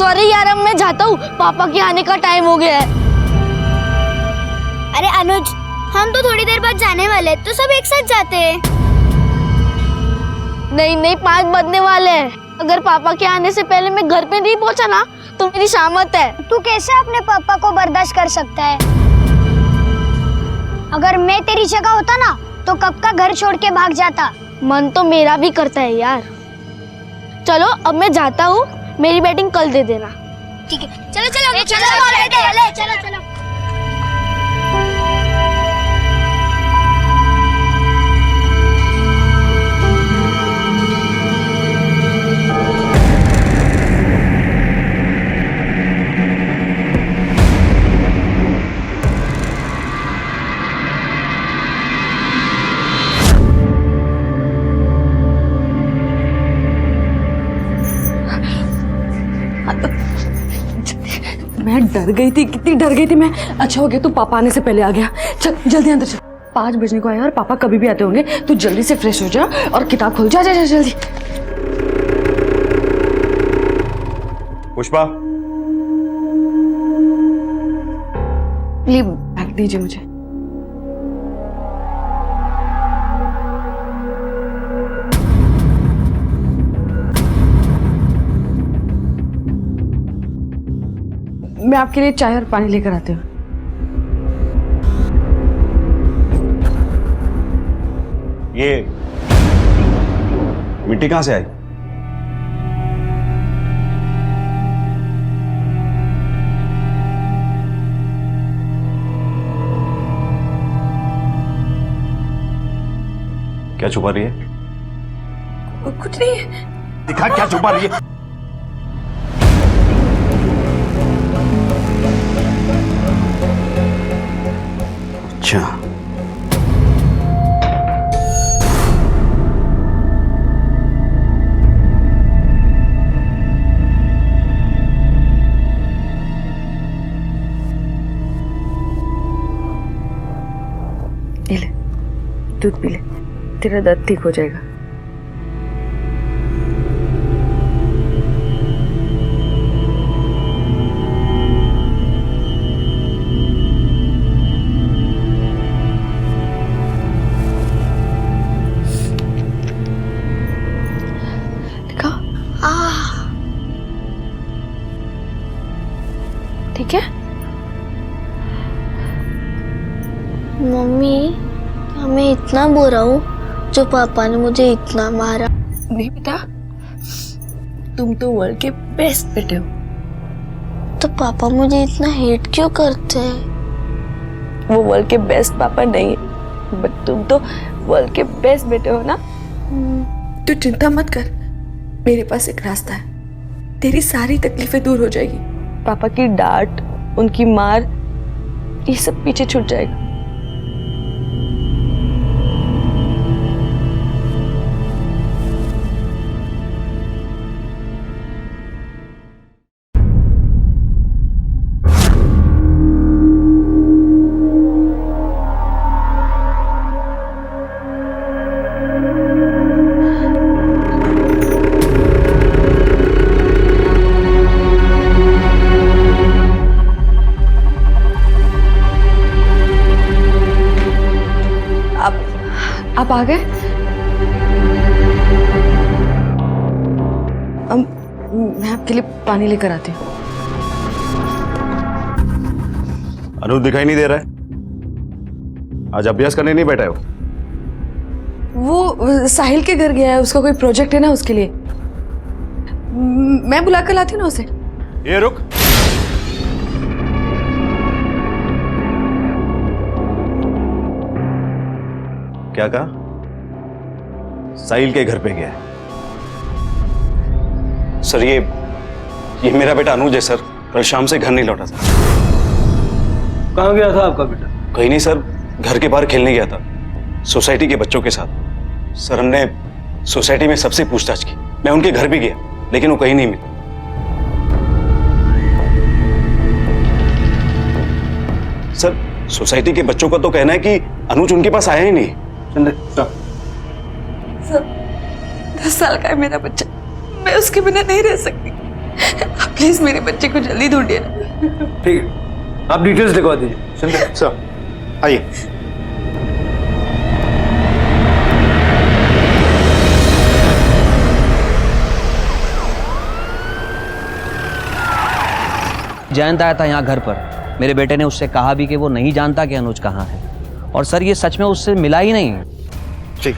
सॉरी यार, अब मैं जाता हूँ, पापा के आने का टाइम हो गया है। अरे अनुज, हम तो थोड़ी देर बाद जाने वाले हैं, तो सब एक साथ जाते हैं। नहीं नहीं, 5 बजने वाले हैं। अगर पापा के आने से पहले मैं घर पे नहीं पहुंचा ना तो मेरी शामत है। तू कैसे अपने पापा को बर्दाश्त कर सकता है? अगर मैं तेरी जगह होता ना तो कब का घर छोड़ के भाग जाता। मन तो मेरा भी करता है यार। चलो अब मैं जाता हूँ, मेरी बैटिंग कल दे देना। ठीक है, चलो चलो चलो चलो चलो। मैं डर गई थी, कितनी डर गई थी मैं। अच्छा हो गया तू पापा आने से पहले आ गया। चल जल्दी अंदर चल, 5 बजने को आया और पापा कभी भी आते होंगे। तू जल्दी से फ्रेश हो जा और किताब खोल। जा जा जा जल्दी। पुष्पा, प्लीज बैग दीजिए मुझे। मैं आपके लिए चाय और पानी लेकर आती हूँ। ये मिट्टी कहाँ से आई? क्या छुपा रही है? कुछ नहीं। दिखा क्या छुपा रही है? अच्छा, ले दूध पी ले, तेरा दर्द ठीक हो जाएगा। ठीक है? मम्मी, क्या मैं इतना बुरा हूँ जो पापा ने मुझे इतना मारा? नहीं बेटा, तुम तो वर्ल्ड के बेस्ट बेटे हो। तो पापा मुझे इतना हेट क्यों करते हैं? वो वर्ल्ड के बेस्ट पापा नहीं है, बट तुम तो वर्ल्ड के बेस्ट बेटे हो ना। तू चिंता मत कर, मेरे पास एक रास्ता है, तेरी सारी तकलीफें दूर हो जाएगी। पापा की डांट, उनकी मार, ये सब पीछे छूट जाएगा। आप आ गए? मैं आपके लिए पानी लेकर आती हूँ। अनु दिखाई नहीं दे रहा है? आज अभ्यास करने नहीं बैठा है वो साहिल के घर गया है, उसका कोई प्रोजेक्ट है ना, उसके लिए। मैं बुला कर लाती हूँ ना उसे। ये रुक, क्या कहा? साहिल के घर पे गया है? सर ये मेरा बेटा अनुज है सर। कल शाम से घर नहीं लौटा था। कहाँ गया था आपका बेटा? कहीं नहीं सर, घर के बाहर खेलने गया था सोसाइटी के बच्चों के साथ। सर हमने सोसाइटी में सबसे पूछताछ की, मैं उनके घर भी गया लेकिन वो कहीं नहीं मिला। सर सोसाइटी के बच्चों का तो कहना है कि अनुज उनके पास आया ही नहीं। सर 10 साल का है मेरा बच्चा, मैं उसके बिना नहीं रह सकती। आप प्लीज मेरे बच्चे को जल्दी ढूंढिए ना। ठीक है, आप डिटेल्स लिखवा दीजिए। सुनिए सर, आइए। जयंत आया था यहाँ घर पर। मेरे बेटे ने उससे कहा भी कि वो नहीं जानता कि अनुज कहाँ है, और सर ये सच में उससे मिला ही नहीं। ठीक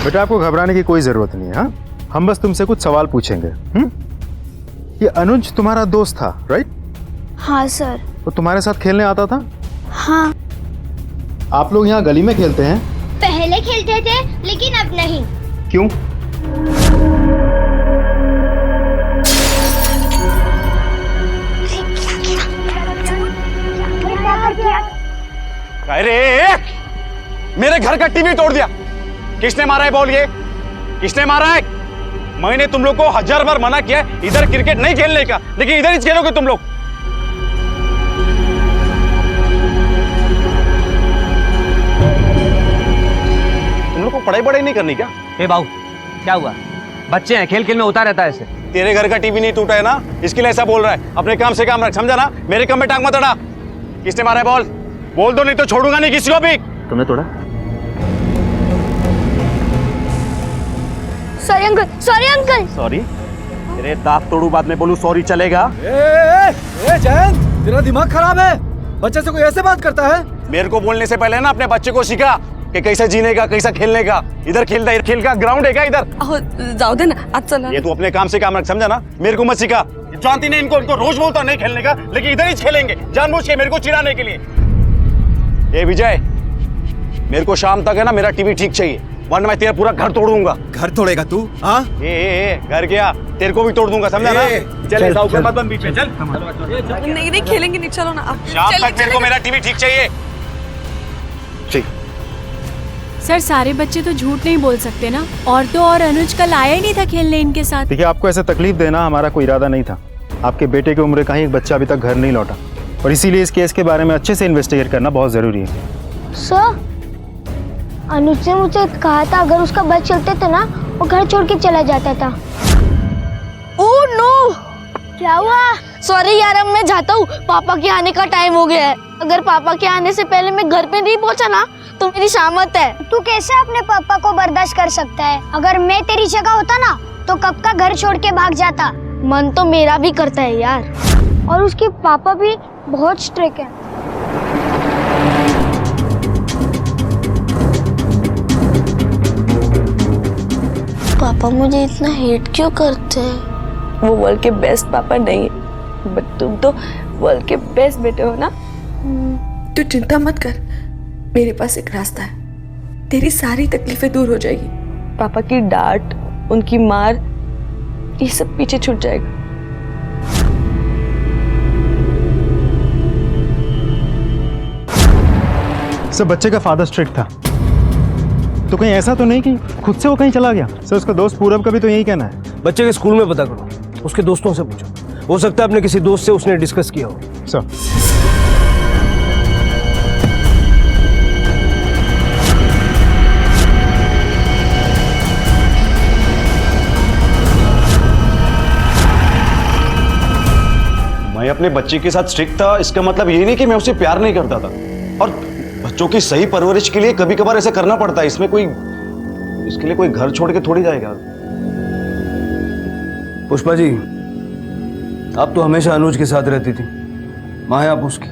बेटा, आपको घबराने की कोई जरूरत नहीं है। हाँ, हम बस तुमसे कुछ सवाल पूछेंगे। ये अनुज तुम्हारा दोस्त था, राइट? हाँ सर। वो तुम्हारे साथ खेलने आता था? हाँ। आप लोग यहाँ गली में खेलते हैं? पहले खेलते थे लेकिन अब नहीं। क्यों? अरे मेरे घर का टीवी तोड़ दिया। किसने मारा है बॉल? ये किसने मारा है? मैंने तुम लोग को 1000 बार मना किया है इधर क्रिकेट नहीं खेलने का, लेकिन इधर ही खेलोगे तुम लोग। तुम लोग को पढ़ाई नहीं करनी क्या? ए बाबू, क्या हुआ? बच्चे हैं, खेल खेल में होता रहता है ऐसे। तेरे घर का टीवी नहीं टूटा है ना, इसके लिए ऐसा बोल रहा है। अपने काम से काम रख, समझा ना? मेरे काम में टांग मत अड़ा। किसने मारा है बॉल? बोल दो, नहीं तो छोड़ूंगा नहीं किसी को भी। तुमने तोड़ा? Sorry uncle, sorry uncle. Sorry? तेरे दांत तोड़ू, बाद में बोलू सॉरी चलेगा? जयंत, तेरा दिमाग खराब है। बच्चे से कोई ऐसे बात करता है? मेरे को बोलने से पहले ना अपने बच्चे को सिखा कि कैसे जीने का, कैसा खेलने का। इधर खेलता है, खेल का ग्राउंड है क्या इधर? जाओ दे ना, आज चला। ये तू अपने काम से काम रख, समझा ना? मेरे को मत सिखा। जानती नहीं इनको रोज बोलता नहीं खेलने का, लेकिन इधर ही खेलेंगे जानबूझ के मेरे को चिढ़ाने के लिए। ए विजय, मेरे को शाम तक है ना मेरा टीवी ठीक चाहिए, वरना मैं तेरा पूरा घर तोड़ूंगा। घर तोड़ेगा तू? हाँ? घर गया, तेरे को भी तोड़ दूंगा, समझा ना? चल साउकर मत बन बीच में, चल। नहीं खेलेंगे नहीं, चलो ना आप। शाम तक मेरे को मेरा टीवी ठीक चाहिए। ठीक। सर, सारे बच्चे तो झूठ नहीं बोल सकते ना। और तो और अनुज कल आया ही नहीं था खेलने इनके साथ। देखिए, आपको ऐसे तकलीफ देना हमारा कोई इरादा नहीं था। आपके बेटे की उम्र का ही एक बच्चा अभी तक घर नहीं लौटा, और इसीलिए इस केस के बारे में अच्छे से इन्वेस्टिगेट करना बहुत जरूरी है। सर, अनुज ने मुझे कहा था अगर उसका बस चलते थे ना, वो घर छोड़ के चला जाता था। Oh no! क्या हुआ? सॉरी यार, अब मैं जाता हूँ, पापा के आने का टाइम हो गया है। अगर पापा के आने से पहले मैं घर पे नहीं पहुँचा ना तो मेरी शामत है। तू कैसे अपने पापा को बर्दाश्त कर सकता है? अगर मैं तेरी जगह होता ना तो कब का घर छोड़ के भाग जाता। मन तो मेरा भी करता है यार। और उसके पापा भी बहुत स्ट्रिक्ट है। पापा मुझे इतना हेट क्यों करते हैं? वो वर्ल्ड के बेस्ट पापा नहीं है, बट तुम तो वर्ल्ड के बेस्ट बेटे हो ना। तू चिंता मत कर, मेरे पास एक रास्ता है। तेरी सारी तकलीफें दूर हो जाएगी। पापा की डांट, उनकी मार, ये सब पीछे छूट जाएगा। सर, बच्चे का फादर स्ट्रिक्ट था, तो कहीं ऐसा तो नहीं कि खुद से वो कहीं चला गया? सर, उसका दोस्त पूरब का भी तो यही कहना है। बच्चे के स्कूल में पता करो, उसके दोस्तों से पूछो, हो सकता है अपने किसी दोस्त से उसने डिस्कस किया हो। सर, मैं अपने बच्चे के साथ स्ट्रिक्ट था, इसका मतलब ये नहीं कि मैं उसे प्यार नहीं करता था। और बच्चों की सही परवरिश के लिए कभी कभार ऐसा करना पड़ता है। इसमें कोई, इसके लिए कोई घर छोड़ के थोड़ी जाएगा। पुष्पा जी, आप तो हमेशा अनुज के साथ रहती थी, माँ है आप उसकी।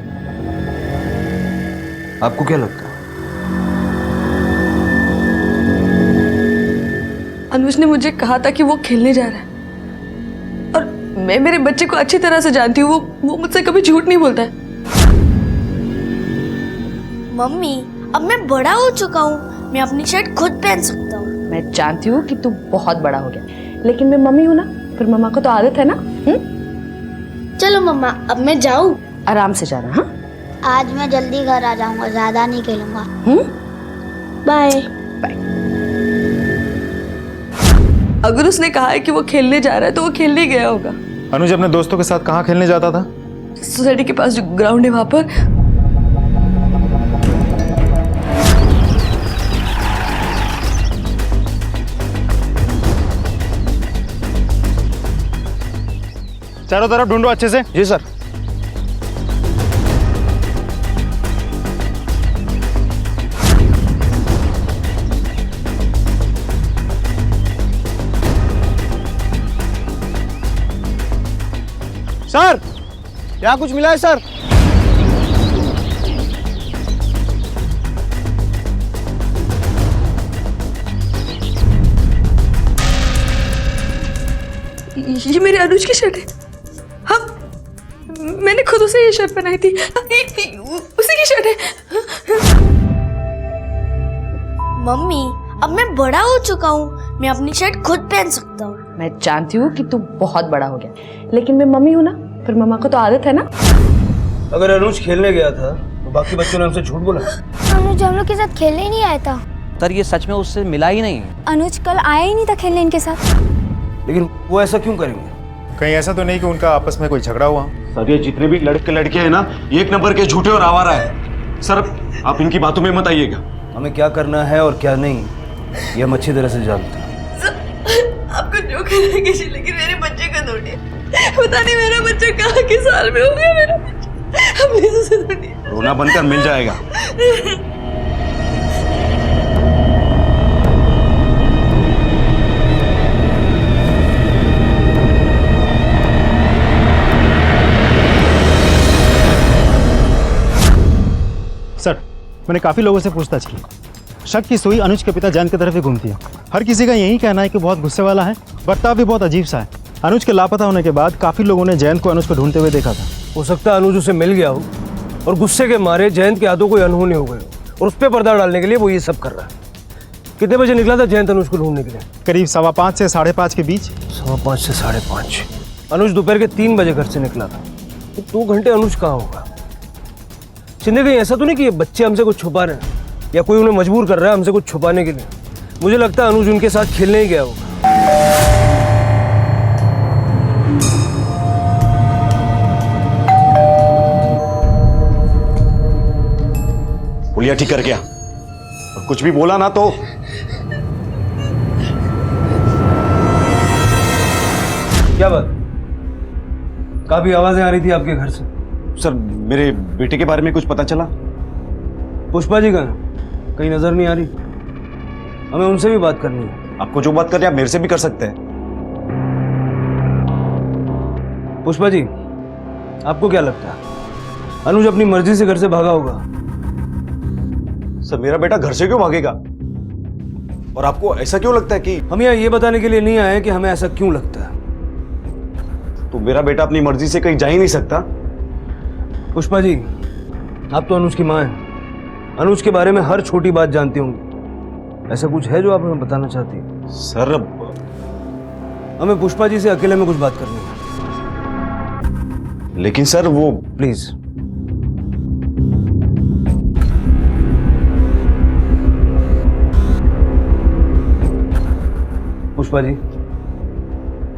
आपको क्या लगता है? अनुज ने मुझे कहा था कि वो खेलने जा रहा है, और मैं मेरे बच्चे को अच्छी तरह से जानती हूँ। वो मुझसे कभी झूठ नहीं बोलता है। मम्मी, अब मैं बड़ा हो चुका हूँ, मैं अपनी शर्ट खुद पहन सकता हूँ। मैं जानती हूँ कि तू बहुत बड़ा हो गया, लेकिन मैं मम्मी हूँ ना, फिर मम्मा को तो आदत है ना। चलो मम्मा, अब मैं जाऊँ? आराम से जाना। हाँ, आज मैं जल्दी घर आ जाऊंगा, ज्यादा नहीं खेलूंगा। बाय। अगर उसने कहा है कि वो खेलने जा रहा है तो वो खेलने गया होगा। अनुज अपने दोस्तों के साथ कहाँ खेलने जाता था? सोसाइटी के पास जो ग्राउंड है वहां पर। चारों तरफ ढूंढो अच्छे से। जी सर। सर यहाँ कुछ मिला है सर? ये मेरे अनुज की शर्ट है। हाँ, मैंने खुद उसे ये शर्ट पहनाई थी। उसी की शर्ट है। मम्मी, अब मैं बड़ा हो चुका हूँ, मैं अपनी शर्ट खुद पहन सकता हूँ। मैं जानती हूँ कि तू बहुत बड़ा हो गया, लेकिन मैं मम्मी हूँ ना, फिर मम्मा को तो आदत है ना। अगर अनुज खेलने गया था तो बाकी बच्चों ने हमसे झूठ बोला। अनुज हम लोग के साथ खेलने ही नहीं आया था। सर ये सच में उससे मिला ही नहीं। अनुज कल आया ही नहीं था खेलने इनके साथ। लेकिन वो ऐसा क्यों करेंगे? कहीं ऐसा तो नहीं कि उनका आपस में कोई झगड़ा हुआ? सर ये जितने भी लड़के लड़के हैं ना, एक नंबर के झूठे और आवारा है। सर आप इनकी बातों में मत आइएगा। हमें क्या करना है और क्या नहीं ये हम अच्छी तरह से जानते हैं। आपको जो करना है कीजिए, लेकिन मेरे बच्चे को ढूंढिए। पता नहीं मेरा बच्चा कहाँ के साल में हो गया। मेरा बच्चा प्लीज उसे ढूंढिए। रोना बनकर मिल जाएगा। सर मैंने काफ़ी लोगों से पूछताछ की, शक की सुई अनुज के पिता जयंत की तरफ ही घूमती है। हर किसी का यही कहना है कि बहुत गुस्से वाला है, बर्ताव भी बहुत अजीब सा है। अनुज के लापता होने के बाद काफ़ी लोगों ने जयंत को अनुज को ढूंढते हुए देखा था। हो सकता है अनुज उसे मिल गया हो और गुस्से के मारे जयंत के हाथों कोई अनहोनी हो गए और उस पर पर्दा डालने के लिए वो ये सब कर रहा है। कितने बजे निकला था जयंत अनुज को ढूंढने के लिए? करीब 5:15 से 5:30 के बीच। 5:15 से 5:30। अनुज दोपहर के 3 बजे घर से निकला था, तो 2 घंटे अनुज कहाँ होगा? शिंदे कहीं ऐसा तो नहीं कि ये बच्चे हमसे कुछ छुपा रहे हैं या कोई उन्हें मजबूर कर रहा है हमसे कुछ छुपाने के लिए? मुझे लगता है अनुज उनके साथ खेलने ही गया होगा। पुलिया ठीक कर गया और कुछ भी बोला ना तो क्या बात? काफी आवाजें आ रही थी आपके घर से। सर मेरे बेटे के बारे में कुछ पता चला? पुष्पा जी का कहीं नजर नहीं आ रही। हमें उनसे भी बात करनी है। आपको जो बात करनी है आप मेरे से भी कर सकते हैं। पुष्पा जी, आपको क्या लगता है अनुज अपनी मर्जी से घर से भागा होगा? सर मेरा बेटा घर से क्यों भागेगा? और आपको ऐसा क्यों लगता है कि हम यहाँ ये बताने के लिए नहीं आए कि हमें ऐसा क्यों लगता है। तो मेरा बेटा अपनी मर्जी से कहीं जा ही नहीं सकता? पुष्पा जी, आप तो अनुज की माँ हैं, अनुज के बारे में हर छोटी बात जानती होंगी। ऐसा कुछ है जो आप हमें बताना चाहती हैं? सर हमें पुष्पा जी से अकेले में कुछ बात करनी है। लेकिन सर वो प्लीज। पुष्पा जी,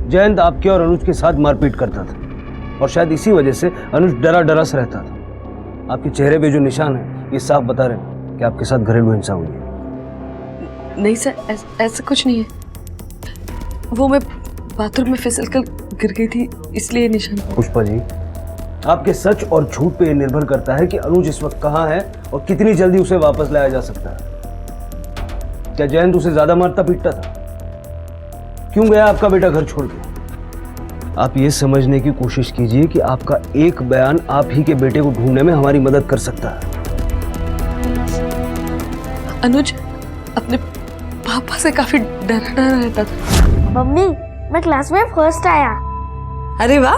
जयंत आपके और अनुज के साथ मारपीट करता था और शायद इसी वजह से अनुज डरा डरा सा रहता था। आपके चेहरे पे जो निशान है ये साफ बता रहे हैं कि आपके साथ घरेलू हिंसा हुई है। नहीं सर, ऐसा कुछ नहीं है। वो मैं बाथरूम में फिसल कर गिर गई थी, इसलिए निशान। पुष्पा जी, आपके सच और झूठ पे ये निर्भर करता है कि अनुज इस वक्त कहाँ है और कितनी जल्दी उसे वापस लाया जा सकता है। क्या जयंत उसे ज्यादा मारता पीटता था? क्यों गया आपका बेटा घर छोड़ के? आप ये समझने की कोशिश कीजिए कि आपका एक बयान आप ही के बेटे को ढूंढने में हमारी मदद कर सकता है। अनुज अपने पापा से काफी डरा डरा रहता था। मम्मी, मैं क्लास में फर्स्ट आया। अरे वाह,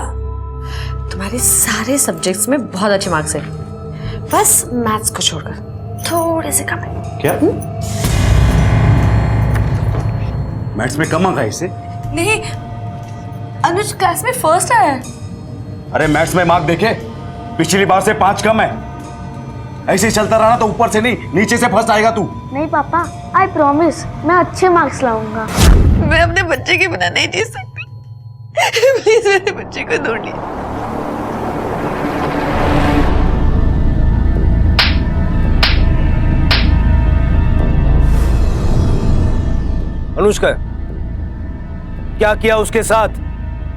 तुम्हारे सारे सब्जेक्ट्स में बहुत अच्छे मार्क्स हैं, बस मैथ्स को छोड़कर थोड़े से कम है। क्या? मैथ्स में कम आ गया इसे? नहीं, अनुज क्लास में फर्स्ट आया है। अरे मैथ्स में मार्क देखे, पिछली बार से 5 कम है। ऐसे ही चलता रहा ना तो ऊपर से नहीं नीचे से फर्स्ट आएगा तू। नहीं पापा, आई प्रॉमिस मैं अच्छे मार्क्स लाऊंगा। मैं अपने बच्चे के बिना नहीं जी सकती। प्लीज मेरे बच्चे को ढूंढिए। अनुज का क्या किया उसके साथ?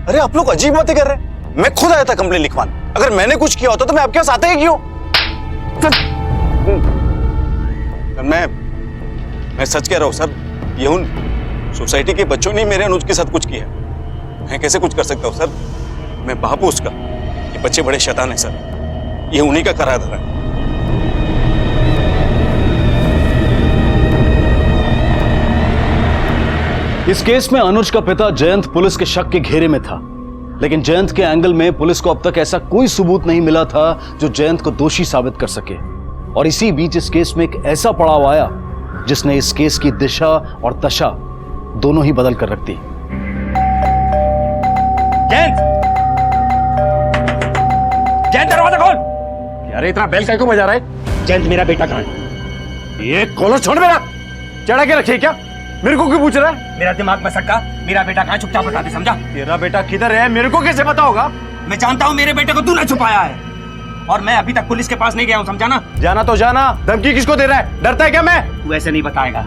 अरे आप लोग अजीब बातें कर रहे हैं। मैं खुद आया था कंप्लेन लिखवाने। अगर मैंने कुछ किया होता तो मैं आपके पास आता ही क्यों? मैं सच कह रहा हूं सर, ये उन सोसाइटी के बच्चों ने मेरे अनुज के साथ कुछ किया। मैं कैसे कुछ कर सकता हूं सर? मैं बाप हूं उसका। ये बच्चे बड़े शैतान हैं सर, ये उन्हीं का करा धरा है। इस केस में अनुज का पिता जयंत पुलिस के शक के घेरे में था, लेकिन जयंत के एंगल में पुलिस को अब तक ऐसा कोई सबूत नहीं मिला था जो जयंत को दोषी साबित कर सके। और इसी बीच इस केस में एक ऐसा पड़ाव आया जिसने इस केस की दिशा और दशा दोनों ही बदल कर रख दी। जयंत, जयंत दरवाजा खोल। अरे इतना बेल क्यों बजा रहा है? जयंत मेरा बेटा कहाँ है? ये कॉलर छोड़, मेरा चढ़ा के रखे क्या? मेरे को क्यों पूछ रहा है? मेरा दिमाग में सटका, मेरा बेटा कहाँ, चुपचाप बता दे, समझा? तेरा बेटा किधर है मेरे को कैसे पता होगा? मैं जानता हूँ मेरे बेटे को तूने छुपाया है, और मैं अभी तक पुलिस के पास नहीं गया हूँ, समझा ना? जाना तो जाना, धमकी किसको दे रहा है? डरता है क्या मैं? तू ऐसे नहीं बताएगा।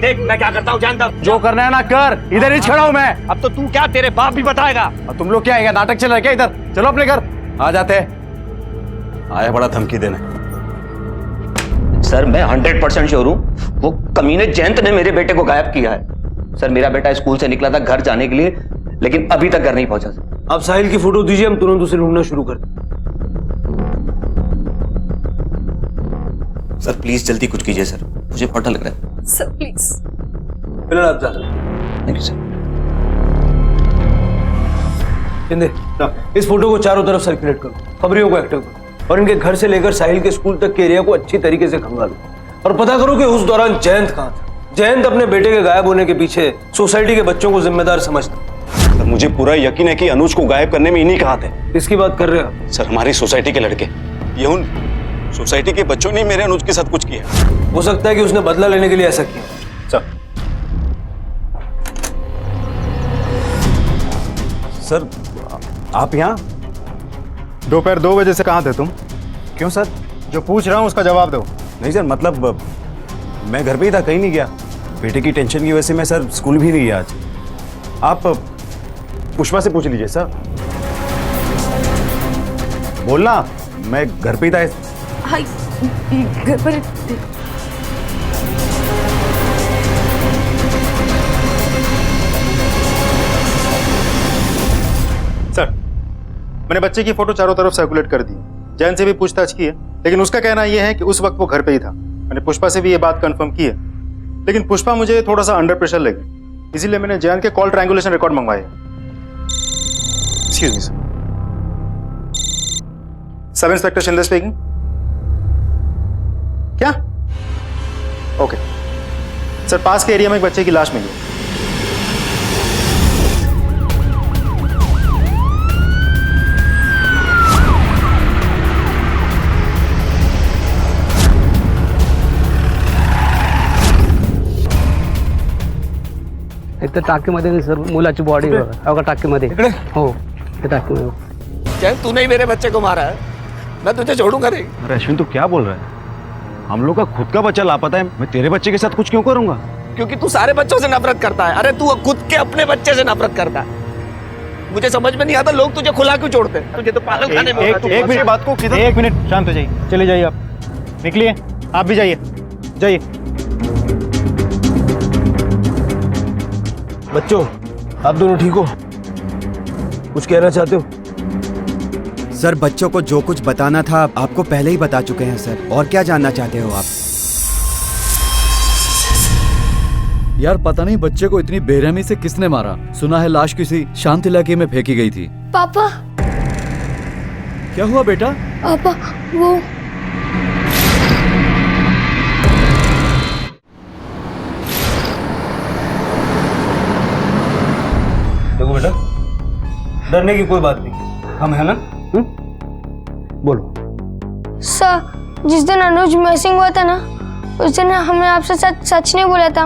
देख मैं क्या करता हूँ, जानता हूँ। जो करना है ना कर, इधर ही खड़ा हूँ मैं। अब तो तू क्या, तेरे बाप भी बताएगा। और तुम लोग क्या है, नाटक चल रहा है क्या? इधर चलो अपने घर। आ जाते हैं, आया बड़ा धमकी देने। सर मैं 100% श्योर हूँ वो कमीने जयंत ने मेरे बेटे को गायब किया है। सर मेरा बेटा स्कूल से निकला था घर जाने के लिए, लेकिन अभी तक घर नहीं पहुंचा। आप साहिल की फोटो दीजिए, हम तुरंत उसे ढूंढना शुरू कर दें। सर प्लीज जल्दी कुछ कीजिए सर, मुझे बहुत डर लग रहा है। Sir please. फिलहाल आप जा सकते। Thank you sir. इस फोटो को चारों तरफ सर्कुलेट करो, खबरियों को एक्टिव करो, और इनके घर से लेकर साहिल के स्कूल तक के एरिया को अच्छी तरीके से खंगालो, और पता करो कि उस दौरान जयंत कहाँ था। जयंत अपने बेटे के गायब होने के पीछे सोसाइटी के बच्चों को जिम्मेदार समझता। सर मुझे पूरा यकीन है कि अनुज को गायब करने में इन्हीं का हाथ है। किसकी बात कर रहे हो? सर हमारी सोसाइटी के लड़के, ये उन सोसाइटी के बच्चों ने मेरे अनुज के साथ कुछ किया। हो सकता है कि उसने बदला लेने के लिए ऐसा किया। सर आप यहाँ दोपहर 2 बजे से कहाँ थे तुम? क्यों सर? जो पूछ रहा हूँ उसका जवाब दो। नहीं सर, मतलब मैं घर पे ही था, कहीं नहीं गया। बेटे की टेंशन की वजह से मैं सर स्कूल भी नहीं गया आज। आप पुष्पा से पूछ लीजिए सर। बोलना, मैं घर पे ही था। हाँ घर पर। सर मैंने बच्चे की फोटो चारों तरफ सर्कुलेट कर दी, जैन से भी पूछताछ की है, लेकिन उसका कहना यह है कि उस वक्त वो घर पे ही था। मैंने पुष्पा से भी ये बात कंफर्म की है, लेकिन पुष्पा मुझे थोड़ा सा अंडर प्रेशर लगी, इसीलिए मैंने जैन के कॉल ट्रायंगुलेशन रिकॉर्ड मंगवाए। Excuse me sir. Sub inspector Shinde speaking. क्या? ओके सर, पास के एरिया में एक बच्चे की लाश मिली। एक तर टाकीमध्ये सर मुलाची बॉडी अवघा टाकीमध्ये हो ते टाकीमध्ये। जयंत तूने ही मेरे बच्चे को मारा है, मैं तुझे छोड़ूंगा नहीं। अरे अश्विन तू क्या बोल रहा है? हम लोग का खुद का बच्चा लापता है, मैं तेरे बच्चे के साथ कुछ क्यों करूंगा? क्योंकि तू सारे बच्चों से नफरत करता है। अरे तू खुद के अपने बच्चे से नफरत करता है। मुझे समझ में नहीं आता लोग तुझे खुला क्यों छोड़ते हैं। तुझे तो पागल खाने में एक मिनट बात को किधर? एक मिनट शांत हो जाइए, चले जाइए आप, निकलिए आप भी जाइए, जाइए। बच्चों आप दोनों ठीक हो? कुछ कहना चाहते हो? सर बच्चों को जो कुछ बताना था आपको पहले ही बता चुके हैं सर, और क्या जानना चाहते हो आप? यार पता नहीं बच्चे को इतनी बेरहमी से किसने मारा। सुना है लाश किसी शांत इलाके में फेंकी गई थी। पापा। क्या हुआ बेटा? पापा वो देखो बेटा, डरने की कोई बात नहीं, हम है ना? बोलो। सर जिस दिन अनुज मिसिंग हुआ था ना, उस दिन हमने आपसे सच नहीं बोला था,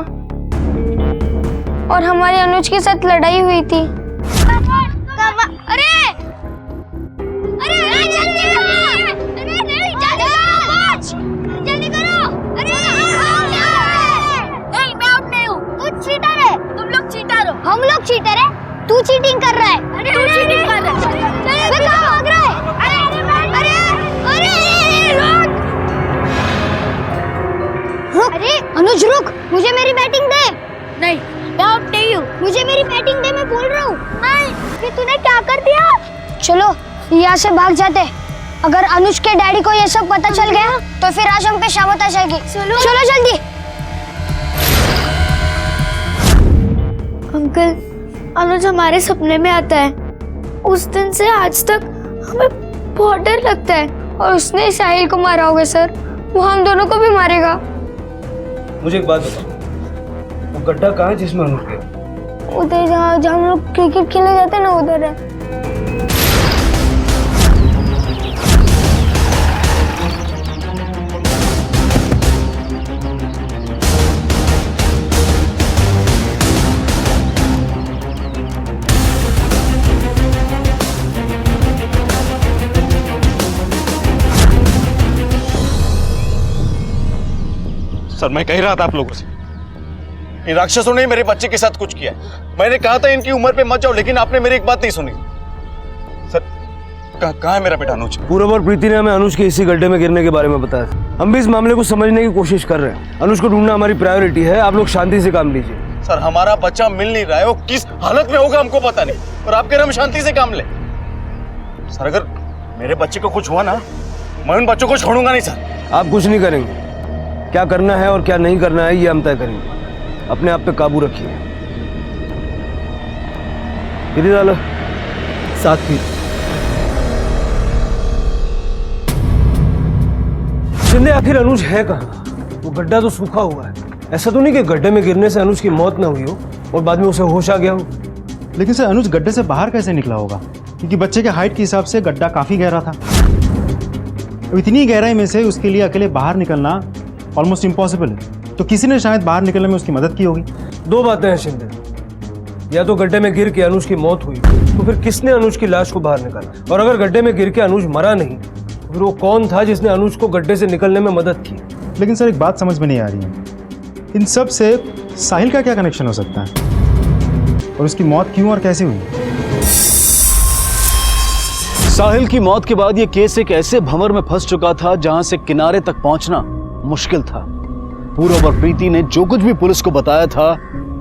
और हमारी अनुज के साथ लड़ाई हुई थी। अरे अरे जल्दी करो, अरे नहीं जल्दी करो, अरे नहीं मैं आउट नहीं हूँ, तू चीटर है, तुम लोग चीटर हो। हम लोग चीटर है? तू चीटिंग कर रहा है। अरे तू चीटिंग कर रहा है। अनुज रुक, मुझे मेरी बैटिंग दे। नहीं, मैं आउट नहीं हूँ। मुझे मेरी बैटिंग दे, मैं बोल रहा हूँ। नहीं, फिर तूने क्या कर दिया? चलो यहाँ से भाग जाते। अगर अनुज के डैडी को ये सब पता चल गया तो फिर आज हम पे शामत आ जाएगी। चलो जल्दी। अंकल, अनुज हमारे सपने में आता है। उस दिन से आज तक हमें बहुत डर लगता है। और उसने साहिल को मारा होगा सर, वो हम दोनों को भी मारेगा। मुझे एक बात बताओ, वो गड्ढा कहाँ है जिसमें अनुज गया? उधर जहाँ हम लोग क्रिकेट खेलने जाते हैं ना, उधर है। सर मैं कह रहा था आप लोगों से, इन राक्षसों ने मेरे बच्चे के साथ कुछ किया। मैंने कहा था इनकी उम्र पे मत जाओ, लेकिन आपने मेरी एक बात नहीं सुनी। सर कहाँ है मेरा बेटा अनुज? पूरब और प्रीति ने हमें अनुज के इसी गड्ढे में गिरने के बारे में बताया था। हम भी इस मामले को समझने की कोशिश कर रहे हैं। अनुज को ढूंढना हमारी प्रायोरिटी है। आप लोग शांति से काम लीजिए। सर हमारा बच्चा मिल नहीं रहा है, वो किस हालत में होगा हमको पता नहीं, और आप कह रहे हम शांति से काम ले। सर अगर मेरे बच्चे को कुछ हुआ ना, मैं उन बच्चों को छोड़ूंगा नहीं सर। आप कुछ नहीं करेंगे। क्या करना है और क्या नहीं करना है ये हम तय करेंगे। अपने आप पे काबू रखिए। कितनी डालो? 7 फीट। शिंदे, आखिर अनुज है कहाँ? वो गड्ढा तो सूखा हुआ है। ऐसा तो नहीं कि गड्ढे में गिरने से अनुज की मौत ना हुई हो और बाद में उसे होश आ गया हो। लेकिन सर अनुज गड्ढे से बाहर कैसे निकला होगा? क्योंकि बच्चे के हाइट के हिसाब से गड्ढा काफी गहरा था। इतनी गहराई में से उसके लिए अकेले बाहर निकलना ऑलमोस्ट इम्पॉसिबल है। तो किसी ने शायद बाहर निकलने में उसकी मदद की होगी। 2 बातें हैं शिंदे, या तो गड्ढे में गिर के अनुज की मौत हुई तो फिर किसने अनुज की लाश को बाहर निकाला, और अगर गड्ढे में गिर के अनुज मरा नहीं तो फिर वो कौन था जिसने अनुज को गड्ढे से निकलने में मदद की? लेकिन सर एक बात समझ में नहीं आ रही है, इन सब से साहिल का क्या कनेक्शन हो सकता है, और उसकी मौत क्यों और कैसे हुई? साहिल की मौत के बाद यह केस एक ऐसे भंवर में फंस चुका था जहां से किनारे तक पहुंचना मुश्किल था। पूरब और प्रीति ने जो कुछ भी पुलिस को बताया था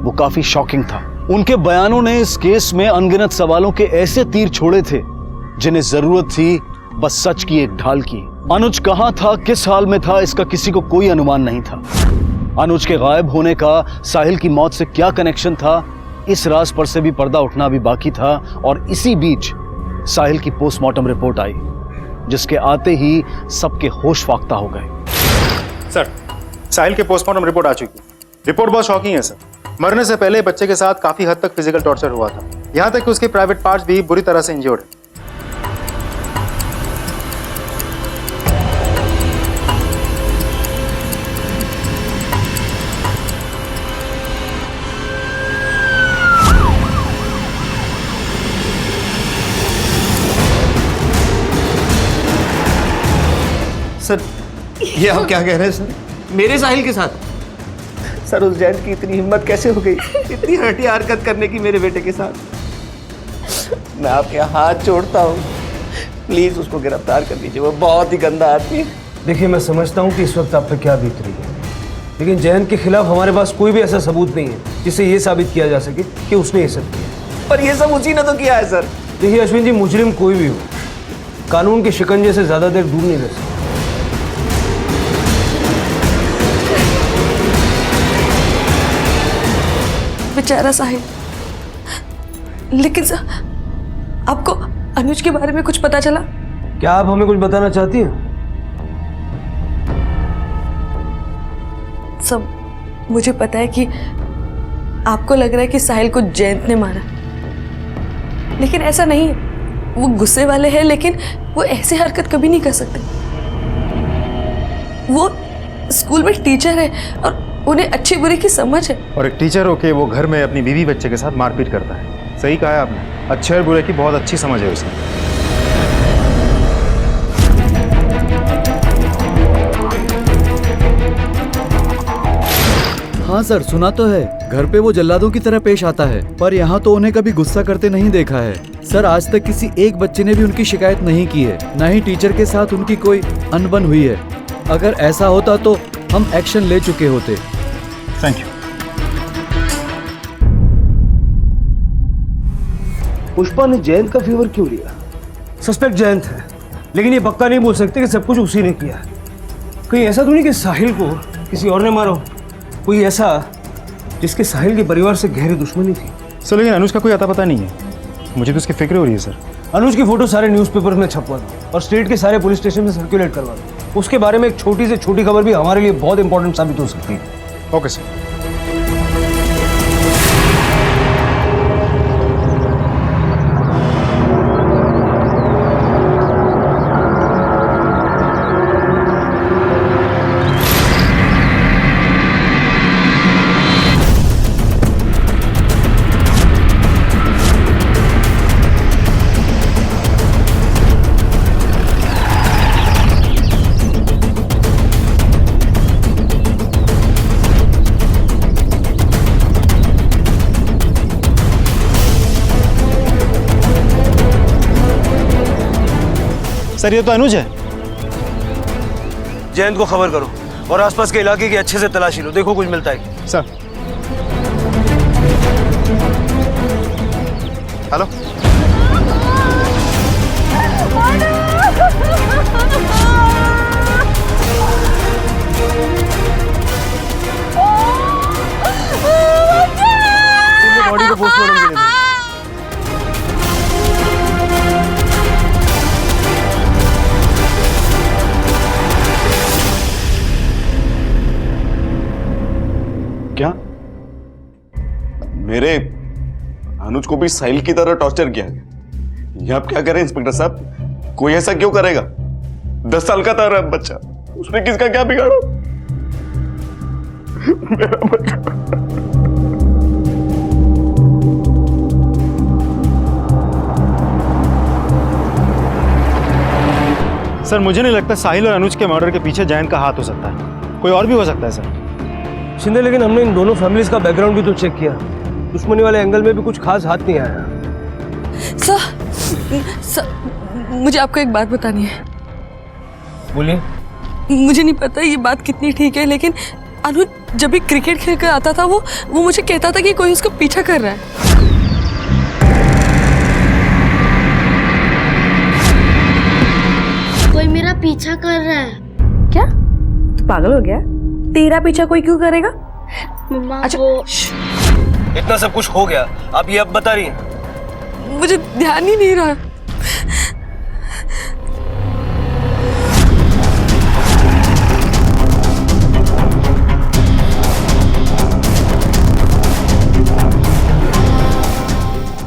वो काफी शॉकिंग था। उनके बयानों ने इस केस में अनगिनत सवालों के ऐसे तीर छोड़े थे जिन्हें जरूरत थी बस सच की एक ढाल की। अनुज कहां था, किस हाल में था, इसका किसी को कोई अनुमान नहीं था। अनुज के गायब होने का साहिल की मौत से क्या कनेक्शन था, इस राज पर से भी पर्दा उठना भी बाकी था। और इसी बीच साहिल की पोस्टमार्टम रिपोर्ट आई, जिसके आते ही सबके होश फाख्ता हो गए। सर साहिल के पोस्टमार्टम रिपोर्ट आ चुकी है। रिपोर्ट बहुत शॉकिंग है सर। मरने से पहले बच्चे के साथ काफी हद तक फिजिकल टॉर्चर हुआ था, यहाँ तक कि उसके प्राइवेट पार्ट्स भी बुरी तरह से इंजर्ड है। सर ये आप क्या कह रहे हैं सर? मेरे साहिल के साथ? सर उस जैन की इतनी हिम्मत कैसे हो गई, इतनी घटिया हरकत करने की मेरे बेटे के साथ? मैं आपके हाथ जोड़ता हूँ, प्लीज उसको गिरफ्तार कर लीजिए, वो बहुत ही गंदा आदमी है। देखिए मैं समझता हूँ कि इस वक्त आप पे क्या बीत रही है, लेकिन जैन के खिलाफ हमारे पास कोई भी ऐसा सबूत नहीं है जिससे ये साबित किया जा सके कि उसने ये सब किया। पर ये सब उसी ने तो किया है सर। देखिए अश्विन जी, मुजरिम कोई भी हो, कानून के शिकंजे से ज्यादा देर दूर नहीं रह सकता। बेचारा साहिल। लेकिन सर आपको अनुज के बारे में कुछ पता चला? क्या आप हमें कुछ बताना चाहती हैं? सब मुझे पता है कि आपको लग रहा है कि साहिल को जयंत ने मारा, लेकिन ऐसा नहीं है। वो गुस्से वाले हैं, लेकिन वो ऐसी हरकत कभी नहीं कर सकते। वो स्कूल में टीचर है और उन्हें अच्छी बुरी की समझ है। और एक टीचर होके वो घर में अपनी बीवी बच्चे के साथ मारपीट करता है। सही कहा है आपने, अच्छे और बुरे की बहुत अच्छी समझ है उसने। हाँ सर, सुना तो है। घर पे वो जल्लादों की तरह पेश आता है, पर यहाँ तो उन्हें कभी गुस्सा करते नहीं देखा है। सर आज तक किसी एक बच्चे ने भी उनकी शिकायत नहीं की है, न ही टीचर के साथ उनकी कोई अनबन हुई है। अगर ऐसा होता तो हम एक्शन ले चुके होते। Thank you. पुष्पा ने जयंत का फेवर क्यों लिया? सस्पेक्ट जयंत है, लेकिन ये पक्का नहीं बोल सकते कि सब कुछ उसी ने किया है। कहीं ऐसा तो नहीं कि साहिल को किसी और ने मारा हो? कोई ऐसा जिसके साहिल के परिवार से गहरी दुश्मनी थी। सर लेकिन अनुज का कोई अता पता नहीं है, मुझे तो उसकी फिक्र हो रही है सर। अनुज की फोटो सारे न्यूज़पेपर में छपवा दो और स्टेट के सारे पुलिस स्टेशन में सर्कुलेट करवा दो। उसके बारे में एक छोटी से छोटी खबर भी हमारे लिए बहुत इंपॉर्टेंट साबित हो सकती है। Okay sir. सर ये तो अनुज है। जयंत को खबर करो और आसपास के इलाके की अच्छे से तलाशी लो, देखो कुछ मिलता है। सर। हेलो। बॉडी को पोस्टमार्टम के लिए भेजो। क्या मेरे अनुज को भी साहिल की तरह टॉर्चर किया गया? ये आप क्या करें इंस्पेक्टर साहब? कोई ऐसा क्यों करेगा? 10 साल का था बच्चा, उसने किसका क्या बिगाड़ा? मेरा बच्चा। सर मुझे नहीं लगता साहिल और अनुज के मर्डर के पीछे जयंत का हाथ हो सकता है, कोई और भी हो सकता है सर। शिंदे, लेकिन हमने इन दोनों फैमिलीज का बैकग्राउंड भी तो चेक किया, दुश्मनी वाले एंगल में भी कुछ खास हाथ नहीं आया। सर, मुझे आपको एक बात बतानी है। बोलिए। मुझे नहीं पता ये बात कितनी ठीक है, लेकिन अनुज जब भी क्रिकेट खेल कर आता था वो मुझे कहता था कि कोई उसका पीछा कर रहा है। कोई मेरा पीछा कर रहा है। क्या तू पागल हो गया? तेरा पीछा कोई क्यों करेगा? मम्मा अच्छा इतना सब कुछ हो गया, आप ये अब बता रही हैं? मुझे ध्यान ही नहीं रहा।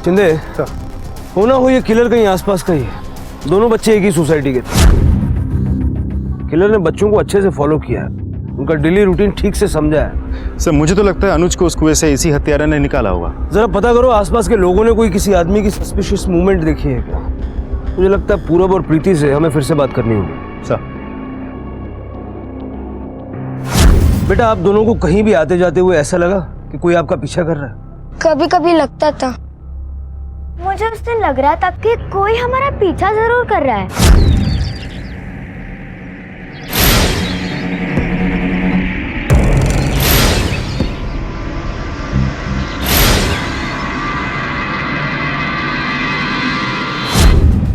शिंदे, होना हो ये किलर कहीं आसपास का ही है। दोनों बच्चे एक ही सोसाइटी के थे। किलर ने बच्चों को अच्छे से फॉलो किया है, उनका डेली रूटीन ठीक से समझा है। सर मुझे तो लगता है अनुज को उस कुएं से इसी हत्यारा ने निकाला होगा। जरा पता करो आसपास के लोगों ने कोई किसी आदमी की सस्पिशियस मूवमेंट देखी है क्या? मुझे लगता है पूरब और प्रीति से हमें फिर से बात करनी होगी। सर। बेटा, आप दोनों को कहीं भी आते जाते हुए ऐसा लगा कि कोई आपका पीछा कर रहा है? कभी कभी लगता था, मुझे उस दिन लग रहा था कि कोई हमारा पीछा जरूर कर रहा है।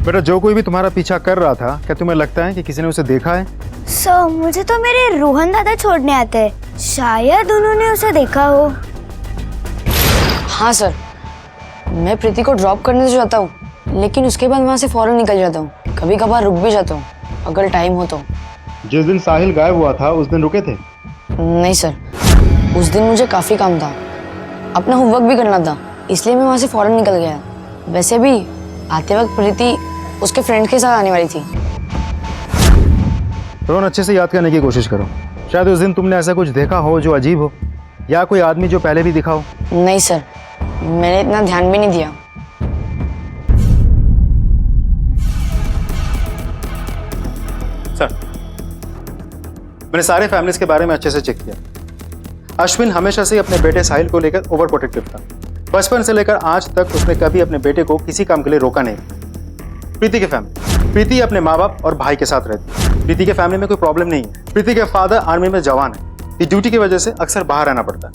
बेटा, जो कोई भी तुम्हारा पीछा कर रहा था, क्या तुम्हें लगता है कि किसी ने उसे देखा है? मुझे तो मेरे रोहन दादा छोड़ने आते हैं, शायद उन्होंने उसे देखा हो। हाँ सर, मैं प्रीति को ड्रॉप करने तो जाता हूँ, लेकिन उसके बाद वहाँ से फौरन निकल जाता हूँ। कभी कभार रुक भी जाता हूँ अगर टाइम हो तो। जिस दिन साहिल गायब हुआ था उस दिन रुके थे? नहीं सर, उस दिन मुझे काफ़ी काम था, अपना होमवर्क भी करना था, इसलिए मैं वहाँ से फौरन निकल गया। वैसे भी आते वक्त प्रीति उसके फ्रेंड के साथ आने वाली थी। रोहन, अच्छे से याद करने की कोशिश करो, शायद उस दिन तुमने ऐसा कुछ देखा हो जो अजीब हो, या कोई आदमी जो पहले भी दिखा हो। नहीं सर, मैंने इतना ध्यान भी नहीं दिया। सर, मैंने सारे फैमिलीज के बारे में अच्छे से चेक किया। अश्विन हमेशा से अपने बेटे साहिल को लेकर ओवर प्रोटेक्टिव था। बचपन से लेकर आज तक उसने कभी अपने बेटे को किसी काम के लिए रोका नहीं। प्रीति के फैमिली, प्रीति अपने माँ बाप और भाई के साथ रहती है। प्रीति के फैमिली में कोई प्रॉब्लम नहीं है। प्रीति के फादर आर्मी में जवान है। इस ड्यूटी की वजह से अक्सर बाहर रहना पड़ता है।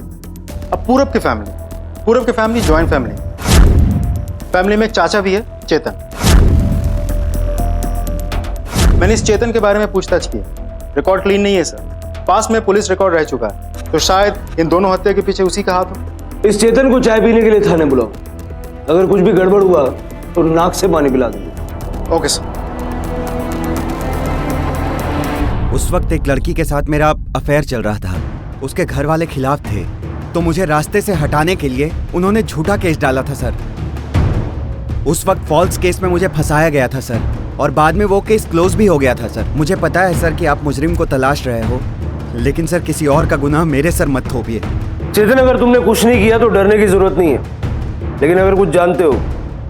अब पूरब की फैमिली जॉइंट फैमिली में एक चाचा भी है, चेतन। मैंने इस चेतन के बारे में पूछताछ की, रिकॉर्ड क्लीन नहीं है सर। पास में पुलिस रिकॉर्ड रह चुका है, तो शायद इन दोनों हत्या के पीछे उसी का हाथ हो। इस चेतन को चाय पीने के लिए थाने बुलाओ। अगर कुछ भी गड़बड़ हुआ तो नाक से पानी पिला दूंगा। Okay sir. उस वक्त एक लड़की के साथ मेरा अफेयर चल रहा था। उसके घर वाले खिलाफ थे, तो मुझे रास्ते से हटाने के लिए उन्होंने झूठा केस डाला था सर। उस वक्त फॉल्स केस में मुझे फंसाया गया था सर, और बाद में वो केस क्लोज भी हो गया था सर। मुझे पता है सर कि आप मुजरिम को तलाश रहे हो, लेकिन सर किसी और का गुनाह मेरे सर मत थोपिए। चेतन, अगर तुमने कुछ नहीं किया तो डरने की जरूरत नहीं है, लेकिन अगर कुछ जानते हो